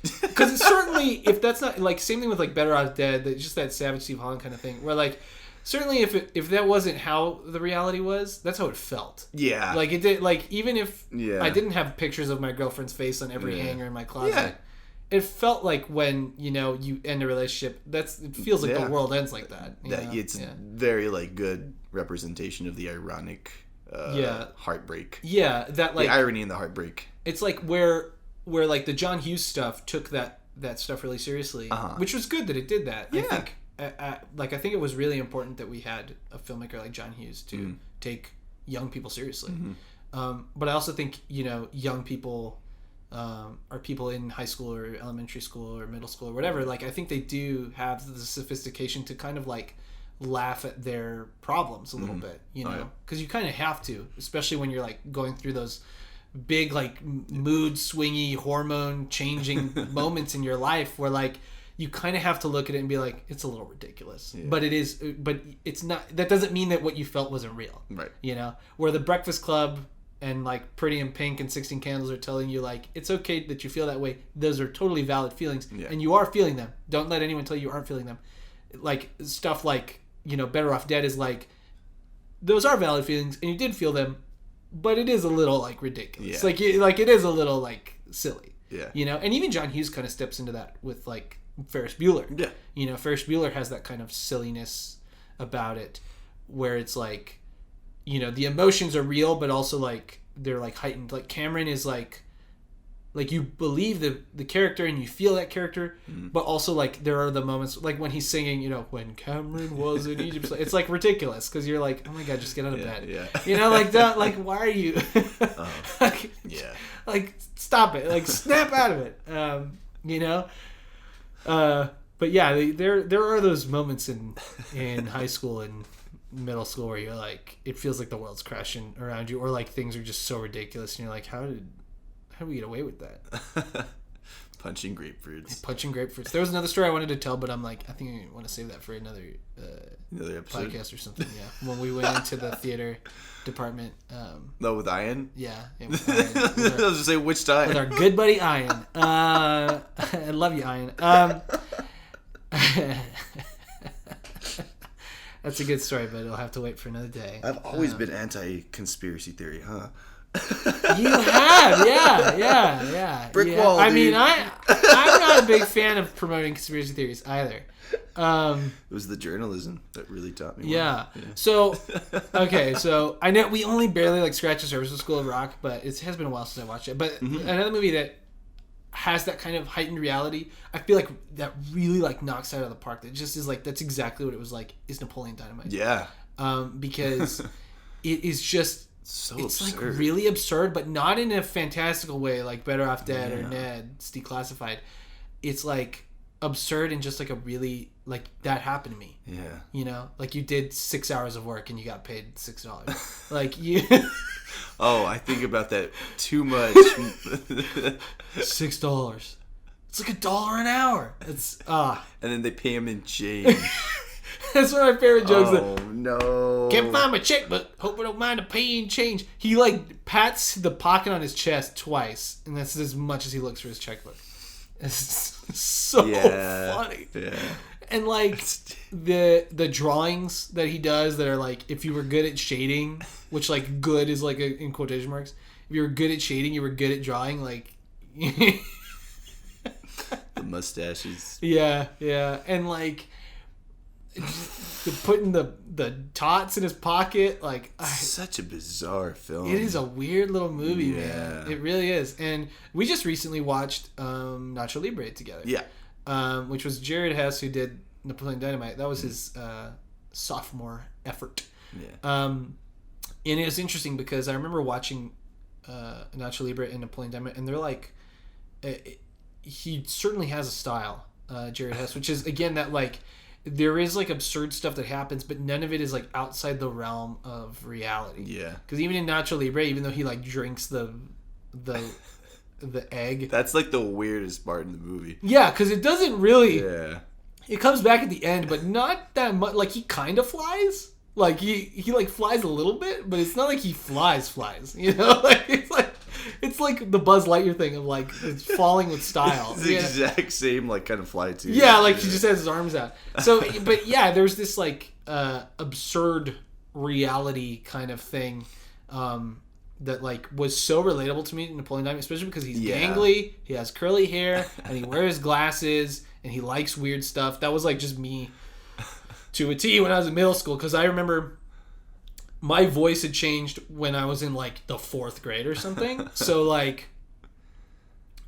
Because it's certainly, if that's not like same thing with like Better Off Dead, that just that Savage Steve Holland kind of thing, where like certainly if that wasn't how the reality was, that's how it felt. Yeah. Like it did. Like even if Yeah. I didn't have pictures of my girlfriend's face on every Yeah. hanger in my closet. Yeah. It felt like when you end a relationship, it feels like Yeah. the world ends like that. you know? It's yeah. very like good representation of the ironic heartbreak. Yeah, that like the irony in the heartbreak. it's like where like the John Hughes stuff took that stuff really seriously, which was good that it did that. Yeah. I think I think it was really important that we had a filmmaker like John Hughes to take young people seriously. But I also think young people or people in high school or elementary school or middle school or whatever, like I think they do have the sophistication to kind of like laugh at their problems a little bit, because you kind of have to, especially when you're like going through those big like mood swingy hormone changing moments in your life where like you kind of have to look at it and be like, it's a little ridiculous. Yeah. But it's not, that doesn't mean that what you felt wasn't real. Right. You know? Where The Breakfast Club and like Pretty in Pink and 16 Candles are telling you like, it's okay that you feel that way. Those are totally valid feelings. Yeah. And you are feeling them. Don't let anyone tell you aren't feeling them. Like stuff like, you know, Better Off Dead is like, those are valid feelings and you did feel them, but it is a little like ridiculous. Yeah. Like it is a little like silly. Yeah. You know, and even John Hughes kind of steps into that with like Ferris Bueller. Yeah. You know, Ferris Bueller has that kind of silliness about it where it's like, you know, the emotions are real, but also like they're like heightened. Like Cameron is like you believe the character and you feel that character, but also like there are the moments like when he's singing, you know, when Cameron was in Egypt, it's like ridiculous because you're like, oh my god, just get out of bed. Yeah. You know, like that, like why are you? Like, Yeah. Like stop it, like snap out of it. You know. But yeah, there are those moments in high school and middle school where you're like, it feels like the world's crashing around you, or like things are just so ridiculous, and you're like, how did we get away with that? Punching grapefruits. There was another story I wanted to tell, but I'm like, I think I want to save that for another episode podcast or something. Yeah, when we went into the theater department. No, with Ian. Yeah, with Ian. I was just saying which time. With our good buddy Ian. I love you, Ian. That's a good story, but it'll have to wait for another day. I've always been anti-conspiracy theory, huh? You have, yeah. Brick yeah. wall, I dude. mean, I'm not a big fan of promoting conspiracy theories either. It was the journalism that really taught me. Yeah. So, okay, so I know we only barely like scratched the surface of School of Rock, but it has been a while since I watched it. But another movie that has that kind of heightened reality, I feel like that really like knocks out of the park. That just is like, that's exactly what it was like, is Napoleon Dynamite. Yeah. Because it is just, it's absurd. like really absurd, but not in a fantastical way like Better Off Dead or Ned's Declassified. It's like absurd and just like a really, like, that happened to me. Yeah. You know, like you did 6 hours of work and you got paid $6. Like you. Oh, I think about that too much. $6. It's like $1 an hour. It's And then they pay him in change. That's one of my favorite jokes. Oh no! Can't find my checkbook. Hope I don't mind a paying change. He like pats the pocket on his chest twice, and that's as much as he looks for his checkbook. It's so funny. Yeah. And like the drawings that he does that are like, if you were good at shading, which like good is like in quotation marks. If you were good at shading, you were good at drawing. Like the mustaches. Yeah, and like. Putting the tots in his pocket, like such a bizarre film. It is a weird little movie, man. It really is. And we just recently watched Nacho Libre together. Yeah. Which was Jared Hess who did Napoleon Dynamite. That was his sophomore effort. Yeah. And it was interesting because I remember watching Nacho Libre and Napoleon Dynamite, and they're like, he certainly has a style, Jared Hess, which is again that like. There is like absurd stuff that happens, but none of it is like outside the realm of reality. Yeah. Because even in Nacho Libre, even though he like drinks the egg, that's like the weirdest part in the movie. Yeah, because it doesn't really. Yeah. It comes back at the end, but not that much. Like he kind of flies. Like he like flies a little bit, but it's not like he flies. You know, like it's like the Buzz Lightyear thing of like it's falling with style. It's the exact same like kind of fly too. Yeah, like he just has his arms out. So, but yeah, there's this like absurd reality kind of thing that like was so relatable to me in Napoleon Dynamite, especially because he's gangly, he has curly hair, and he wears glasses, and he likes weird stuff. That was like just me to a T when I was in middle school, because I remember my voice had changed when I was in like the 4th grade or something. So like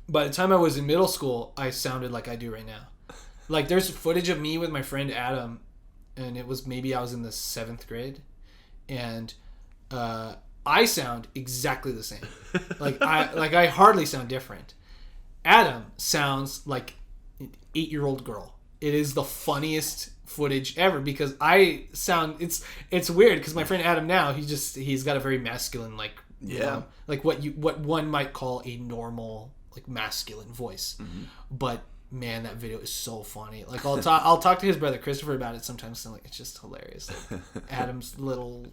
by the time I was in middle school, I sounded like I do right now. Like there's footage of me with my friend Adam, and it was maybe I was in the 7th grade, and I sound exactly the same. I hardly sound different. Adam sounds like an 8-year-old girl. It is the funniest footage ever because I sound it's weird because my friend Adam now he's got a very masculine like like what one might call a normal like masculine voice, but man, that video is so funny. Like I'll talk to his brother Christopher about it sometimes. And like it's just hilarious. Like, Adam's little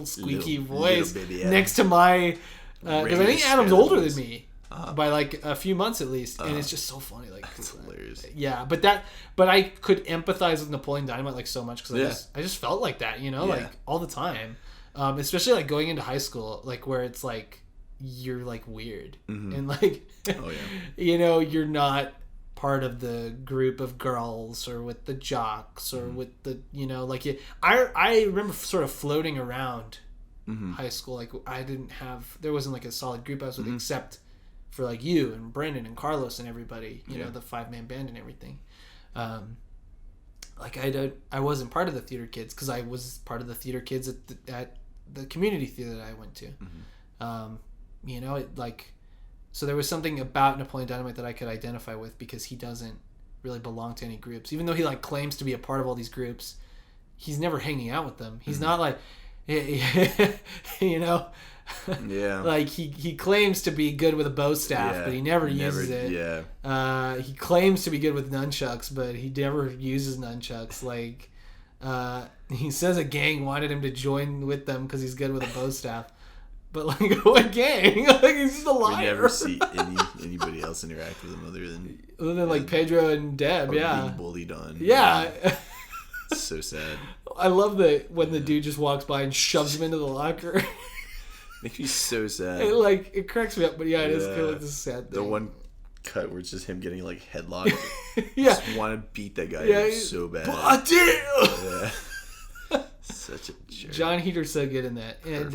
squeaky voice next to my because I think Adam's older than me by like a few months at least, and it's just so funny. Like it's hilarious. Yeah, but I could empathize with Napoleon Dynamite like so much because I just felt like that, like all the time, especially like going into high school, like where it's like you're like weird and like you're not part of the group of girls or with the jocks or with the I remember sort of floating around high school. Like there wasn't like a solid group I was with except for like you and Brendan and Carlos and everybody, the 5-man band and everything. Like I wasn't part of the theater kids because I was part of the theater kids at the community theater that I went to. So there was something about Napoleon Dynamite that I could identify with because he doesn't really belong to any groups. Even though he like claims to be a part of all these groups, he's never hanging out with them. He's not like, like he claims to be good with a bow staff, but he never uses it. Yeah. He claims to be good with nunchucks, but he never uses nunchucks. Like, he says a gang wanted him to join with them because he's good with a bow staff. But like, what gang? Like, he's just a liar. We never see anybody else interact with him other than like Pedro and Deb. Being bullied on. Yeah. It's so sad. I love that when the dude just walks by and shoves him into the locker. Makes me so sad. It cracks me up, but it is kind of like this sad thing. The one cut where it's just him getting like headlocked. Just want to beat that guy so bad. Such a jerk. John Heater's so good in that. And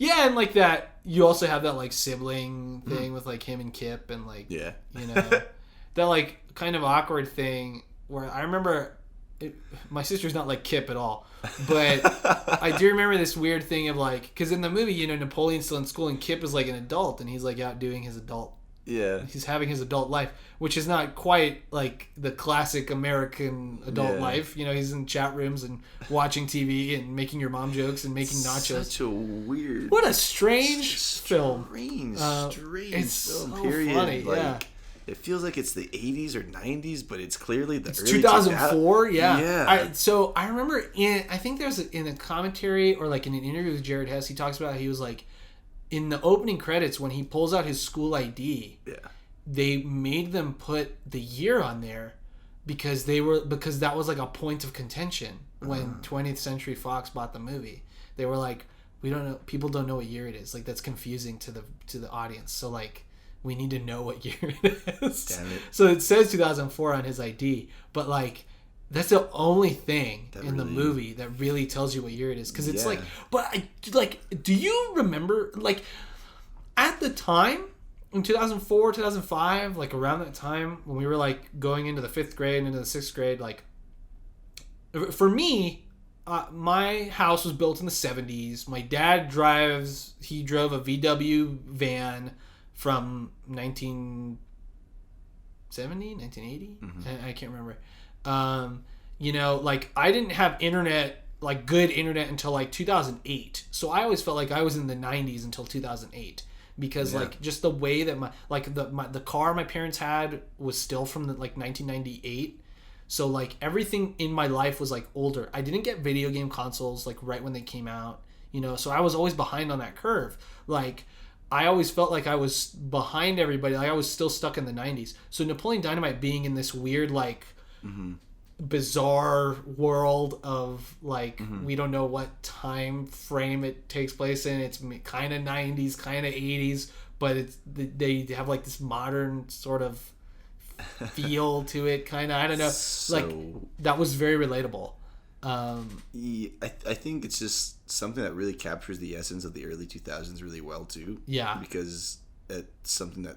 and like that, you also have that like sibling thing with like him and Kip and like that like kind of awkward thing where I remember my sister's not like Kip at all, but I do remember this weird thing of like, because in the movie, Napoleon's still in school and Kip is like an adult and he's like out doing his adult. Yeah. He's having his adult life, which is not quite like the classic American adult life. He's in chat rooms and watching TV and making your mom jokes and making nachos. Such a weird. What a strange film. Strange it's film. So period. Funny. Like, it feels like it's the 80s or 90s, but it's clearly the early 2004. Yeah. So I remember I think there's in a commentary or like in an interview with Jared Hess, he talks about how he was like, in the opening credits, when he pulls out his school ID, they made them put the year on there because that was like a point of contention when 20th Century Fox bought the movie. They were like, we don't know, people don't know what year it is. Like that's confusing to the audience. So like we need to know what year it is. Damn it. So it says 2004 on his ID, but like that's the only thing in the movie that really tells you what year it is. Because it's like, but do you remember, like, at the time, in 2004, 2005, like, around that time, when we were, like, going into the 5th grade and into the 6th grade, like, for me, my house was built in the 70s. My dad drove a VW van from 1970, 1980? I can't remember. Like I didn't have internet, like good internet until like 2008. So I always felt like I was in the 90s until 2008 because like just the way that the car my parents had was still from the like 1998. So like everything in my life was like older. I didn't get video game consoles like right when they came out, so I was always behind on that curve. Like I always felt like I was behind everybody. Like I was still stuck in the 90s. So Napoleon Dynamite being in this weird like bizarre world of like we don't know what time frame it takes place in. It's kind of 90s, kind of 80s, but they have like this modern sort of feel to it, kind of. I don't know. So, like that was very relatable. I think it's just something that really captures the essence of the early 2000s really well too. Yeah. Because it's something that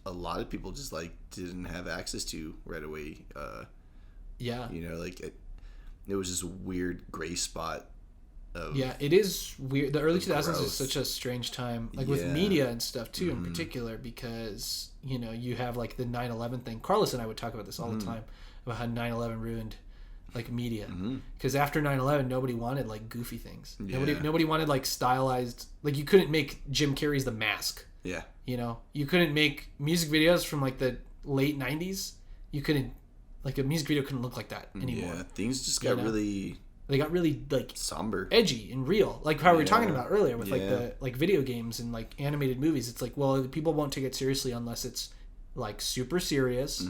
a lot of people just like didn't have access to right away. Like it was this weird gray spot of it is weird. The early 2000s is such a strange time, like with media and stuff too, in particular, because you have like the 9/11 thing. Carlos and I would talk about this all the time about how 9/11 ruined like media, because after 9/11 nobody wanted like goofy things. Nobody wanted like stylized, like you couldn't make Jim Carrey's The Mask. You couldn't make music videos from like the late 90s, you couldn't, like, a music video couldn't look like that anymore. Yeah, things just got really... They got really, like, somber, edgy and real, like how we were talking about earlier with like the like video games and like animated movies. It's like, well, people won't take it seriously unless it's like super serious.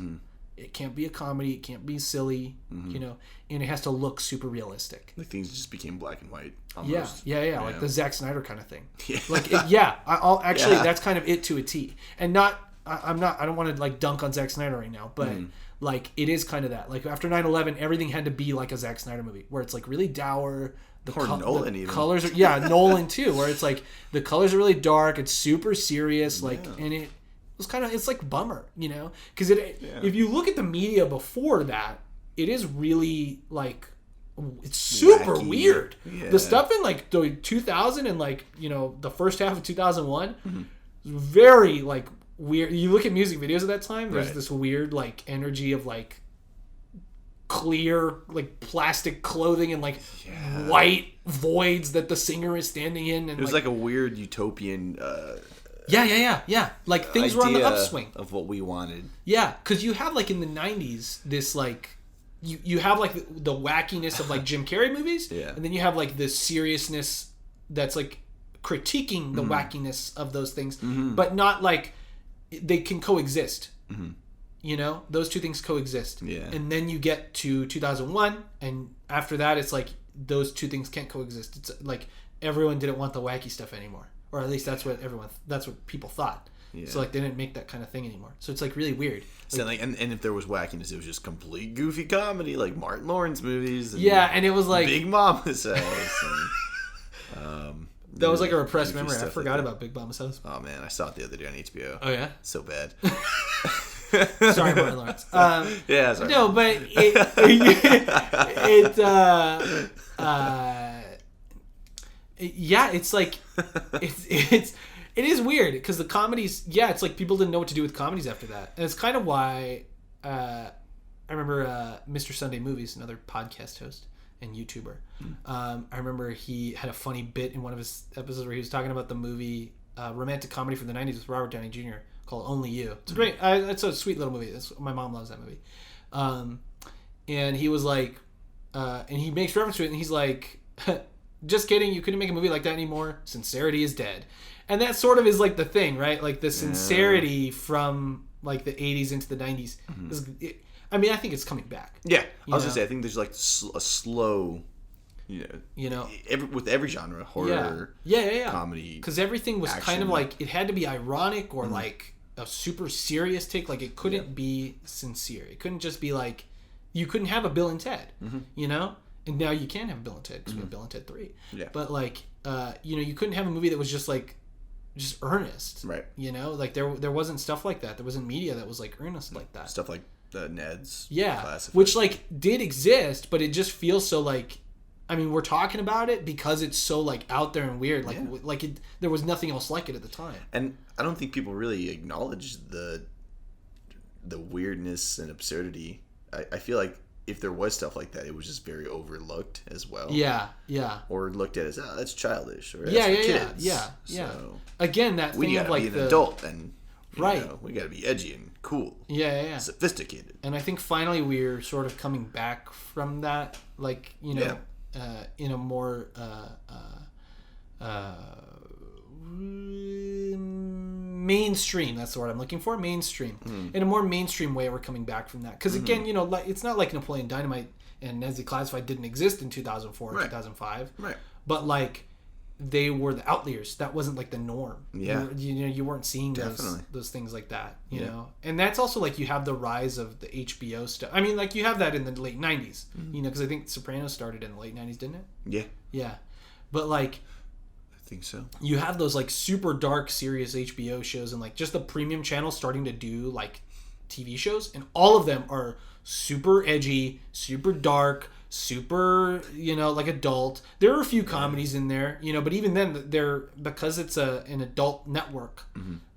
It can't be a comedy, it can't be silly, you know, and it has to look super realistic. Like things just became black and white almost. Yeah, like the Zack Snyder kind of thing. Yeah. Like I'll actually that's kind of it to a T. And I don't want to like dunk on Zack Snyder right now, but like it is kind of that. Like after 9/11, everything had to be like a Zack Snyder movie where it's like really dour. Nolan even. Colors are, Nolan too, where it's like the colors are really dark, it's super serious, like, and it was kind of, it's like bummer, you know, because if you look at the media before that, it is really like, it's super wacky. Weird. The stuff in like the 2000 and like, you know, the first half of 2001 is very like weird. You look at music videos at that time, there's this weird like energy of like clear like plastic clothing and like white voids that the singer is standing in, and it was like a weird utopian like things were on the upswing of what we wanted. Because you have like in the 90s this like you have like the wackiness of like Jim Carrey movies, and then you have like the seriousness that's like critiquing the wackiness of those things, but not like they can coexist. You know, those two things coexist. And then you get to 2001, and after that, it's like those two things can't coexist. It's like everyone didn't want the wacky stuff anymore, or at least that's what people thought. So like they didn't make that kind of thing anymore. So it's like really weird. So like, and if there was wackiness, it was just complete goofy comedy, like Martin Lawrence movies. And and it was like Big Mama's House. That was like a repressed memory. I forgot about Big Mama's House. Oh man, I saw it the other day on HBO. Oh yeah, so bad. Sorry, Martin Lawrence. Sorry. No, but it's like it is weird because the comedies. It's like people didn't know what to do with comedies after that, and it's kind of why I remember Mr. Sunday Movies, another podcast host and YouTuber. I remember he had a funny bit in one of his episodes where he was talking about the movie romantic comedy from the 90s with Robert Downey Jr. called Only You. It's a great, it's a sweet little movie. My mom loves that movie. And he was like, and he makes reference to it, and he's like, just kidding, you couldn't make a movie like that anymore. Sincerity is dead. And that sort of is like the thing, right? Like the sincerity from like the 80s into the 90s. I mean, I think it's coming back. Yeah, I was going to say, I think there's like a slow, with every genre, horror, comedy. Because everything was action. kind of like, it had to be ironic or like a super serious take. Like it couldn't be sincere. It couldn't just be like, you couldn't have a Bill and Ted, you know? And now you can have a Bill and Ted because we have Bill and Ted 3. Yeah. But like, you couldn't have a movie that was just like, just earnest. Right. You know? Like there wasn't stuff like that. There wasn't media that was like earnest like that. Stuff like the Ned's. Yeah. Which like did exist, but it just feels so like, I mean, we're talking about it because it's so like out there and weird. Like there was nothing else like it at the time. And I don't think people really acknowledge the weirdness and absurdity. I feel like if there was stuff like that, it was just very overlooked as well. Yeah. Or looked at as, that's childish. Or that's for kids. Yeah. So again, that thing of like be an adult and right. We gotta be edgy and cool. Yeah. Sophisticated. And I think finally we're sort of coming back from that, like, in a more mainstream, that's the word I'm looking for, mainstream. In a more mainstream way, we're coming back from that. Because again, like, it's not like Napoleon Dynamite and Ned's Declassified didn't exist in 2004 or 2005. Right. But like, they were the outliers. That wasn't like the norm. Yeah. You weren't seeing those things like that, you know? And that's also like, you have the rise of the HBO stuff. I mean, like, you have that in the late 90s, because I think Sopranos started in the late 90s, didn't it? Yeah. But like, I think so. You have those like super dark, serious HBO shows and like just the premium channels starting to do like TV shows, and all of them are super edgy, super dark, super, like adult. There are a few comedies in there, but even then they're, because it's an adult network,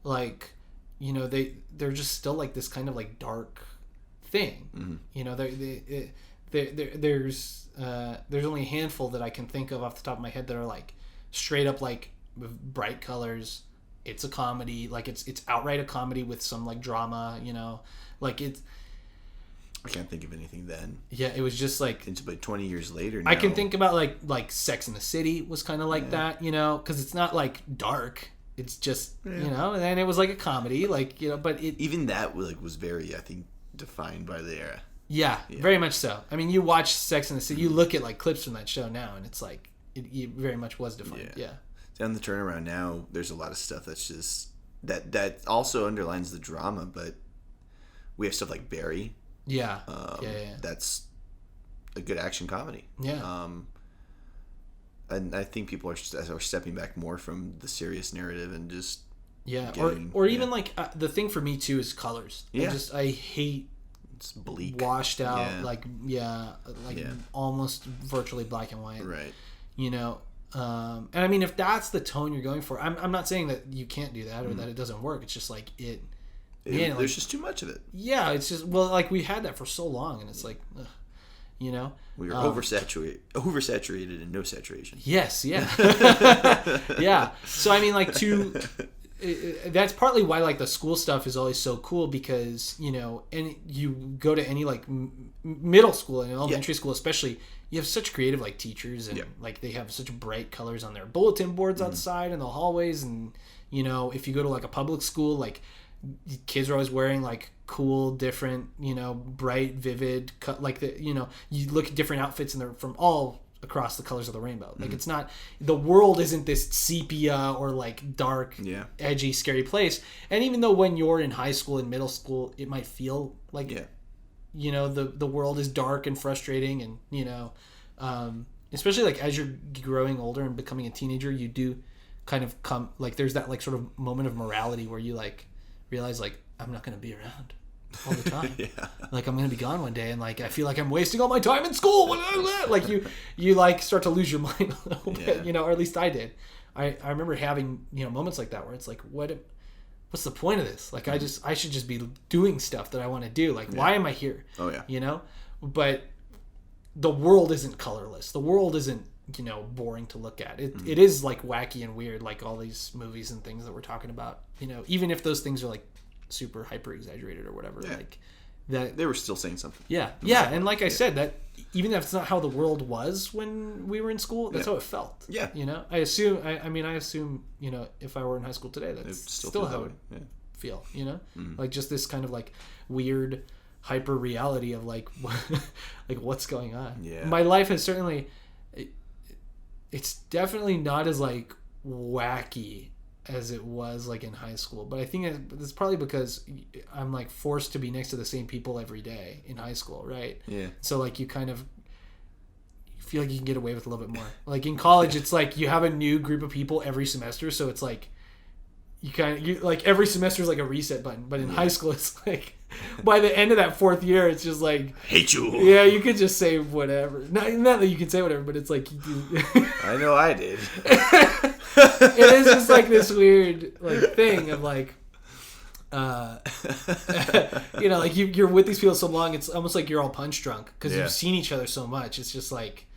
like, they're just still like this kind of like dark thing. There's only a handful that I can think of off the top of my head that are like straight up like bright colors, it's a comedy, like it's outright a comedy with some like drama, you know, like it's. I can't think of anything then. Yeah, it was just like it's about 20 years later now. I can think about like Sex and the City was kind of like that, you know, because it's not like dark. It's just you know, and it was like a comedy, like, you know, but it even that was very, I think, defined by the era. Yeah, very much so. I mean, you watch Sex and the City, you look at like clips from that show now, and it's like it very much was defined. Yeah. On the turnaround now, there's a lot of stuff that's just that also underlines the drama, but we have stuff like Barry. Yeah. That's a good action comedy. Yeah. And I think people are stepping back more from the serious narrative and just or even like the thing for me too is colors. Yeah. I hate it's bleak, washed out, almost virtually black and white. Right. You know, and I mean, if that's the tone you're going for, I'm not saying that you can't do that or that it doesn't work. It's just like there's just too much of it. Yeah, it's just like we had that for so long, and it's like, ugh, you know, we were oversaturated and no saturation. Yes, yeah, yeah. So I mean, like that's partly why like the school stuff is always so cool, because you know, and you go to any like middle school and elementary school especially, you have such creative like teachers, and like they have such bright colors on their bulletin boards outside in the hallways, and you know, if you go to like a public school, like kids are always wearing like cool, different, you know, bright, vivid like the, you know, you look at different outfits and they're from all across the colors of the rainbow. Like it's not, the world isn't this sepia or like dark, edgy, scary place. And even though when you're in high school and middle school, it might feel like, you know, the world is dark and frustrating, and you know, especially like as you're growing older and becoming a teenager, you do kind of come like there's that like sort of moment of morality where you like realize like I'm not going to be around all the time. Like I'm going to be gone one day, and like I feel like I'm wasting all my time in school. Like you like start to lose your mind a little bit, you know, or at least I did. I remember having, you know, moments like that where it's like, what's the point of this? Like I should just be doing stuff that I want to do. Like why am I here? Oh yeah. You know? But the world isn't colorless. The world isn't, you know, boring to look at. It is like wacky and weird, like all these movies and things that we're talking about, you know, even if those things are like super hyper exaggerated or whatever, like that they were still saying something. And like I said, that even if it's not how the world was when we were in school, that's how it felt. You know, I assume you know, if I were in high school today, that's still how it would feel, you know, like just this kind of like weird hyper reality of like like what's going on. My life has certainly, it's definitely not as like wacky as it was like in high school, but I think it's probably because I'm like forced to be next to the same people every day in high school, right? So like you kind of feel like you can get away with a little bit more. Like in college, it's like you have a new group of people every semester, so it's like you like every semester is like a reset button. But in high school, it's like by the end of that fourth year, it's just like hate you. Yeah, you could just say whatever. Not that you can say whatever, but it's like I know I did. It is just like this weird like thing of like you know, like you're with these people so long, it's almost like you're all punch drunk because you've seen each other so much. It's just like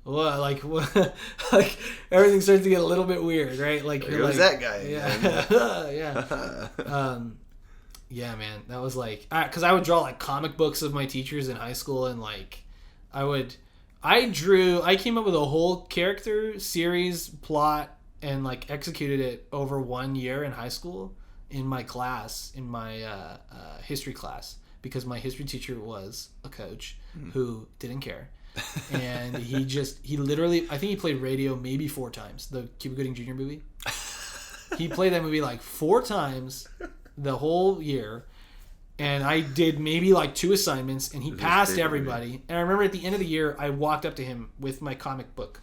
like everything starts to get a little bit weird, right? Like you're like that guy. Yeah, man, that was like, because I would draw like comic books of my teachers in high school, and like I came up with a whole character series plot and like executed it over 1 year in high school in my class, in my history class, because my history teacher was a coach who didn't care. And he literally, I think he played radio maybe 4 times, the Cuba Gooding Jr. movie. He played that movie like 4 times the whole year, and I did maybe like 2 assignments, and he passed everybody. And I remember at the end of the year, I walked up to him with my comic book.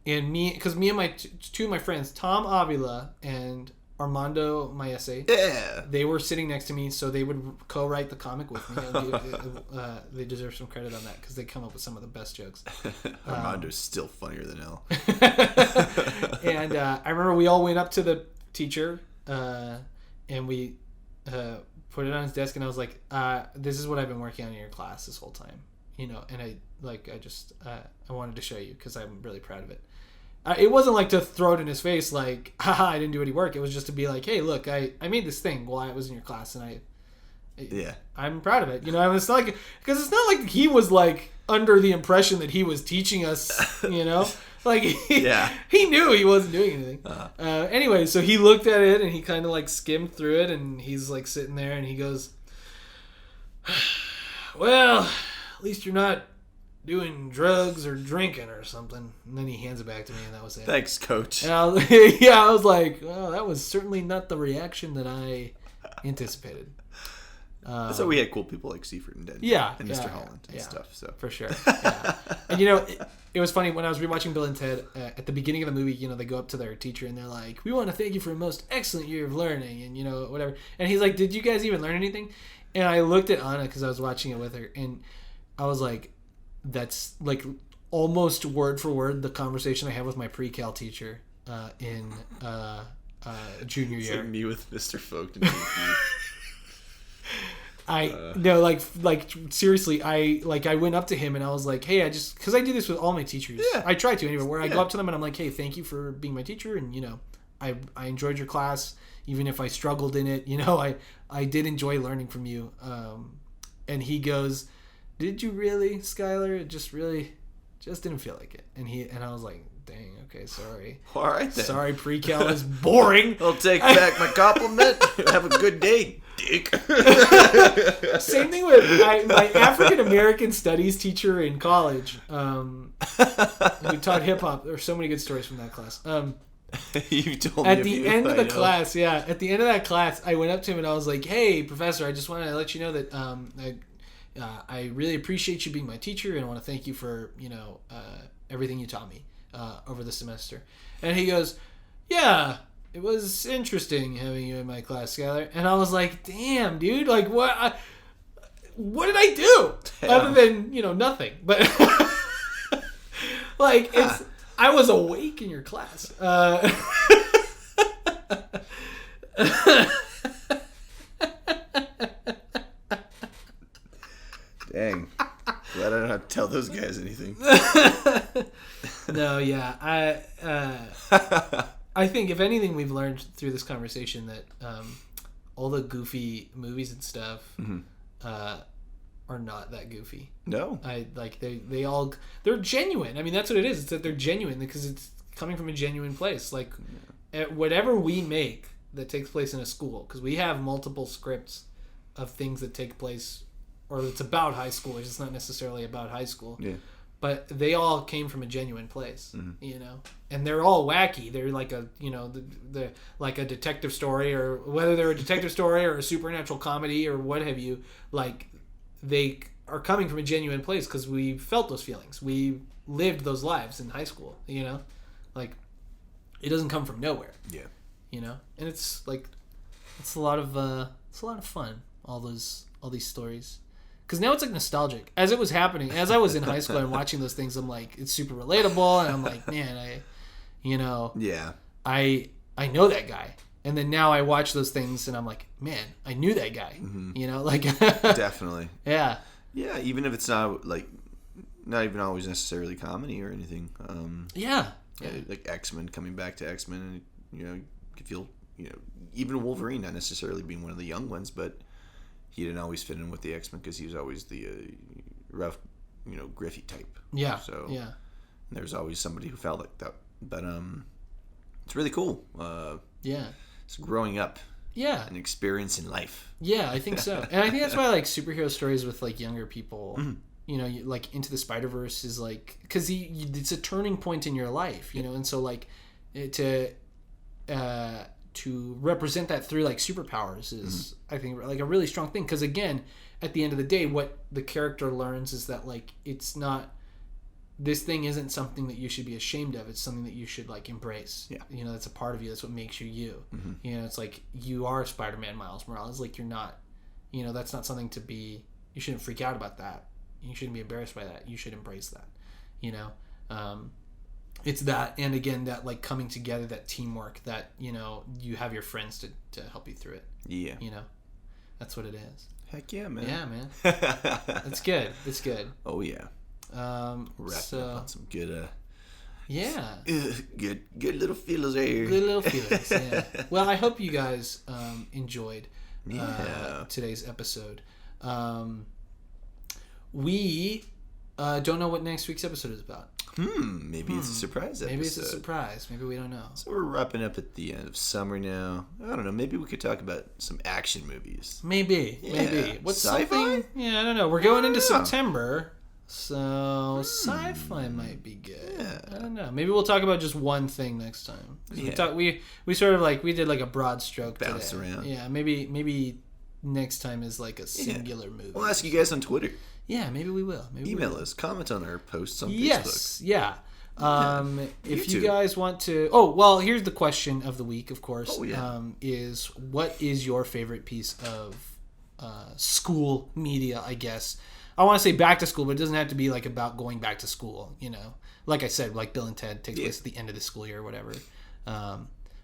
And because me and my two of my friends, Tom Avila and Armando Maese, they were sitting next to me, so they would co-write the comic with me. And they deserve some credit on that because they come up with some of the best jokes. Armando's still funnier than hell. And I remember we all went up to the teacher, and we put it on his desk, and I was like, "This is what I've been working on in your class this whole time, you know." And I wanted to show you because I'm really proud of it. it wasn't like to throw it in his face like, haha, I didn't do any work. It was just to be like, hey, look, I made this thing while I was in your class, and I'm proud of it. You know, and it's not like, because it's not like he was like under the impression that he was teaching us, you know, like he knew he wasn't doing anything. Anyway, so he looked at it and he kind of like skimmed through it, and he's like sitting there and he goes, well, at least you're not doing drugs or drinking or something. And then he hands it back to me, and that was it. Thanks, Coach. And I was like, well, that was certainly not the reaction that I anticipated. So we had cool people like Seifert and Dead, and Mr. Holland and stuff. So for sure, yeah. And you know, it was funny when I was rewatching Bill and Ted at the beginning of the movie. You know, they go up to their teacher and they're like, "We want to thank you for a most excellent year of learning," and you know, whatever. And he's like, "Did you guys even learn anything?" And I looked at Anna because I was watching it with her, and I was like, "That's like almost word for word the conversation I had with my pre-cal teacher in junior year." Like me with Mr. Folk and seriously, I went up to him and I was like, hey, because I do this with all my teachers. Yeah. I try to anyway, where I go up to them and I'm like, hey, thank you for being my teacher, and you know, I enjoyed your class, even if I struggled in it, you know, I did enjoy learning from you. And he goes, did you really, Skyler? It just didn't feel like it. And I was like, dang, okay, sorry. All right then. Sorry, pre-cal is boring. I'll take back my compliment. Have a good day, dick. Same thing with my African American studies teacher in college, who taught hip hop. There are so many good stories from that class. You told me at the end of the class, at the end of that class, I went up to him and I was like, "Hey, professor, I just wanted to let you know that I really appreciate you being my teacher, and I want to thank you for everything you taught me over the semester." And he goes, "Yeah, it was interesting having you in my class, Skyler." And I was like, "Damn, dude! Like, what did I do other than nothing?" But like, I was awake in your class. Dang. Glad I don't have to tell those guys anything. No, yeah. I think if anything we've learned through this conversation that all the goofy movies and stuff are not that goofy. No. They're genuine. I mean, that's what it is. It's that they're genuine because it's coming from a genuine place. Like whatever we make that takes place in a school, because we have multiple scripts of things that take place, or it's about high schoolers. It's not necessarily about high school. Yeah. But they all came from a genuine place, and they're all wacky. They're like the like a detective story, or whether they're a detective story or a supernatural comedy or what have you. Like they are coming from a genuine place because we felt those feelings. We lived those lives in high school. Like it doesn't come from nowhere. Yeah. And it's like it's a lot of fun. All these stories. Because now it's like nostalgic. As it was happening, as I was in high school and watching those things, I'm like, it's super relatable, and I'm like, man, yeah, I know that guy. And then now I watch those things, and I'm like, man, I knew that guy. Like definitely, yeah, even if it's not even always necessarily comedy or anything. Like X-Men, coming back to X-Men, and you could feel even Wolverine not necessarily being one of the young ones, but he didn't always fit in with the X-Men because he was always the rough, Griffey type. Yeah. So yeah, there's always somebody who felt like that. But it's really cool. It's growing up. Yeah. An experience in life. Yeah, I think so. And I think that's why I like superhero stories with like younger people. Mm-hmm. Like Into the Spider-Verse is like, because it's a turning point in your life, and so like to represent that through like superpowers is I think like a really strong thing, because again at the end of the day what the character learns is that like it's not, this thing isn't something that you should be ashamed of, it's something that you should like embrace. That's a part of you, that's what makes you. It's like you are Spider-Man Miles Morales, like you're not, that's not something to be, you shouldn't freak out about that, you shouldn't be embarrassed by that, you should embrace that. It's that, and again, that like coming together, that teamwork, that you have your friends to help you through it. Yeah. That's what it is. Heck yeah, man. Yeah, man. It's good. It's good. Oh yeah. Wrapping up on some good Yeah. Good little feelers there. Good little feelings, yeah. Well, I hope you guys enjoyed today's episode. We don't know what next week's episode is about. Maybe it's a surprise episode. Maybe it's a surprise. Maybe we don't know. So we're wrapping up at the end of summer now. I don't know. Maybe we could talk about some action movies. Maybe. What's sci-fi? something? Yeah, I don't know. We're going into September, so sci-fi might be good. Yeah. I don't know. Maybe we'll talk about just one thing next time. We sort of like we did like a broad stroke. Bounce today. around. Yeah, maybe next time is like a singular movie. We'll ask you guys on Twitter. Yeah, maybe we will. Email us. Comment on our posts on Facebook. Yes, yeah. If you YouTube. guys want to... Oh, well, here's the question of the week, of course. Oh, yeah. Is what is your favorite piece of school media, I guess? I want to say back to school, but it doesn't have to be like about going back to school, you know? Like I said, like Bill and Ted takes place at the end of the school year or whatever.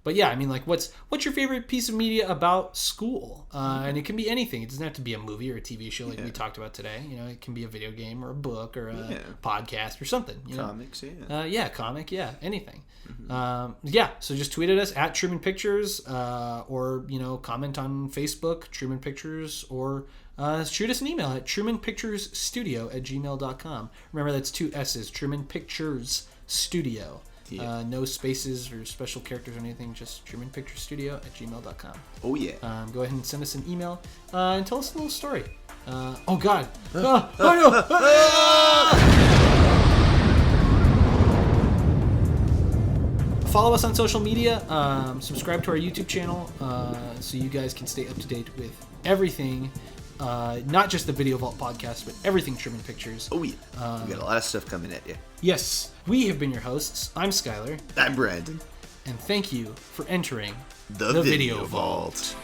But yeah, I mean, like, what's your favorite piece of media about school? And it can be anything. It doesn't have to be a movie or a TV show like we talked about today. You know, it can be a video game or a book or a podcast or something. You Comics, know? Comic, anything. So just tweet at us at Truman Pictures or, you know, comment on Facebook, Truman Pictures, or shoot us an email at trumanpicturesstudio@gmail.com. Remember, that's 2 S's, Truman Pictures Studio. No spaces or special characters or anything, just trumanpicturesstudio@gmail.com. Oh, yeah. Go ahead and send us an email and tell us a little story. Oh, God. Oh, no. Follow us on social media. Subscribe to our YouTube channel so you guys can stay up to date with everything. Not just the Video Vault podcast, but everything Truman Pictures. Oh, yeah. We got a lot of stuff coming at you. Yes, we have been your hosts. I'm Skyler. I'm Brandon. And thank you for entering The Video Vault.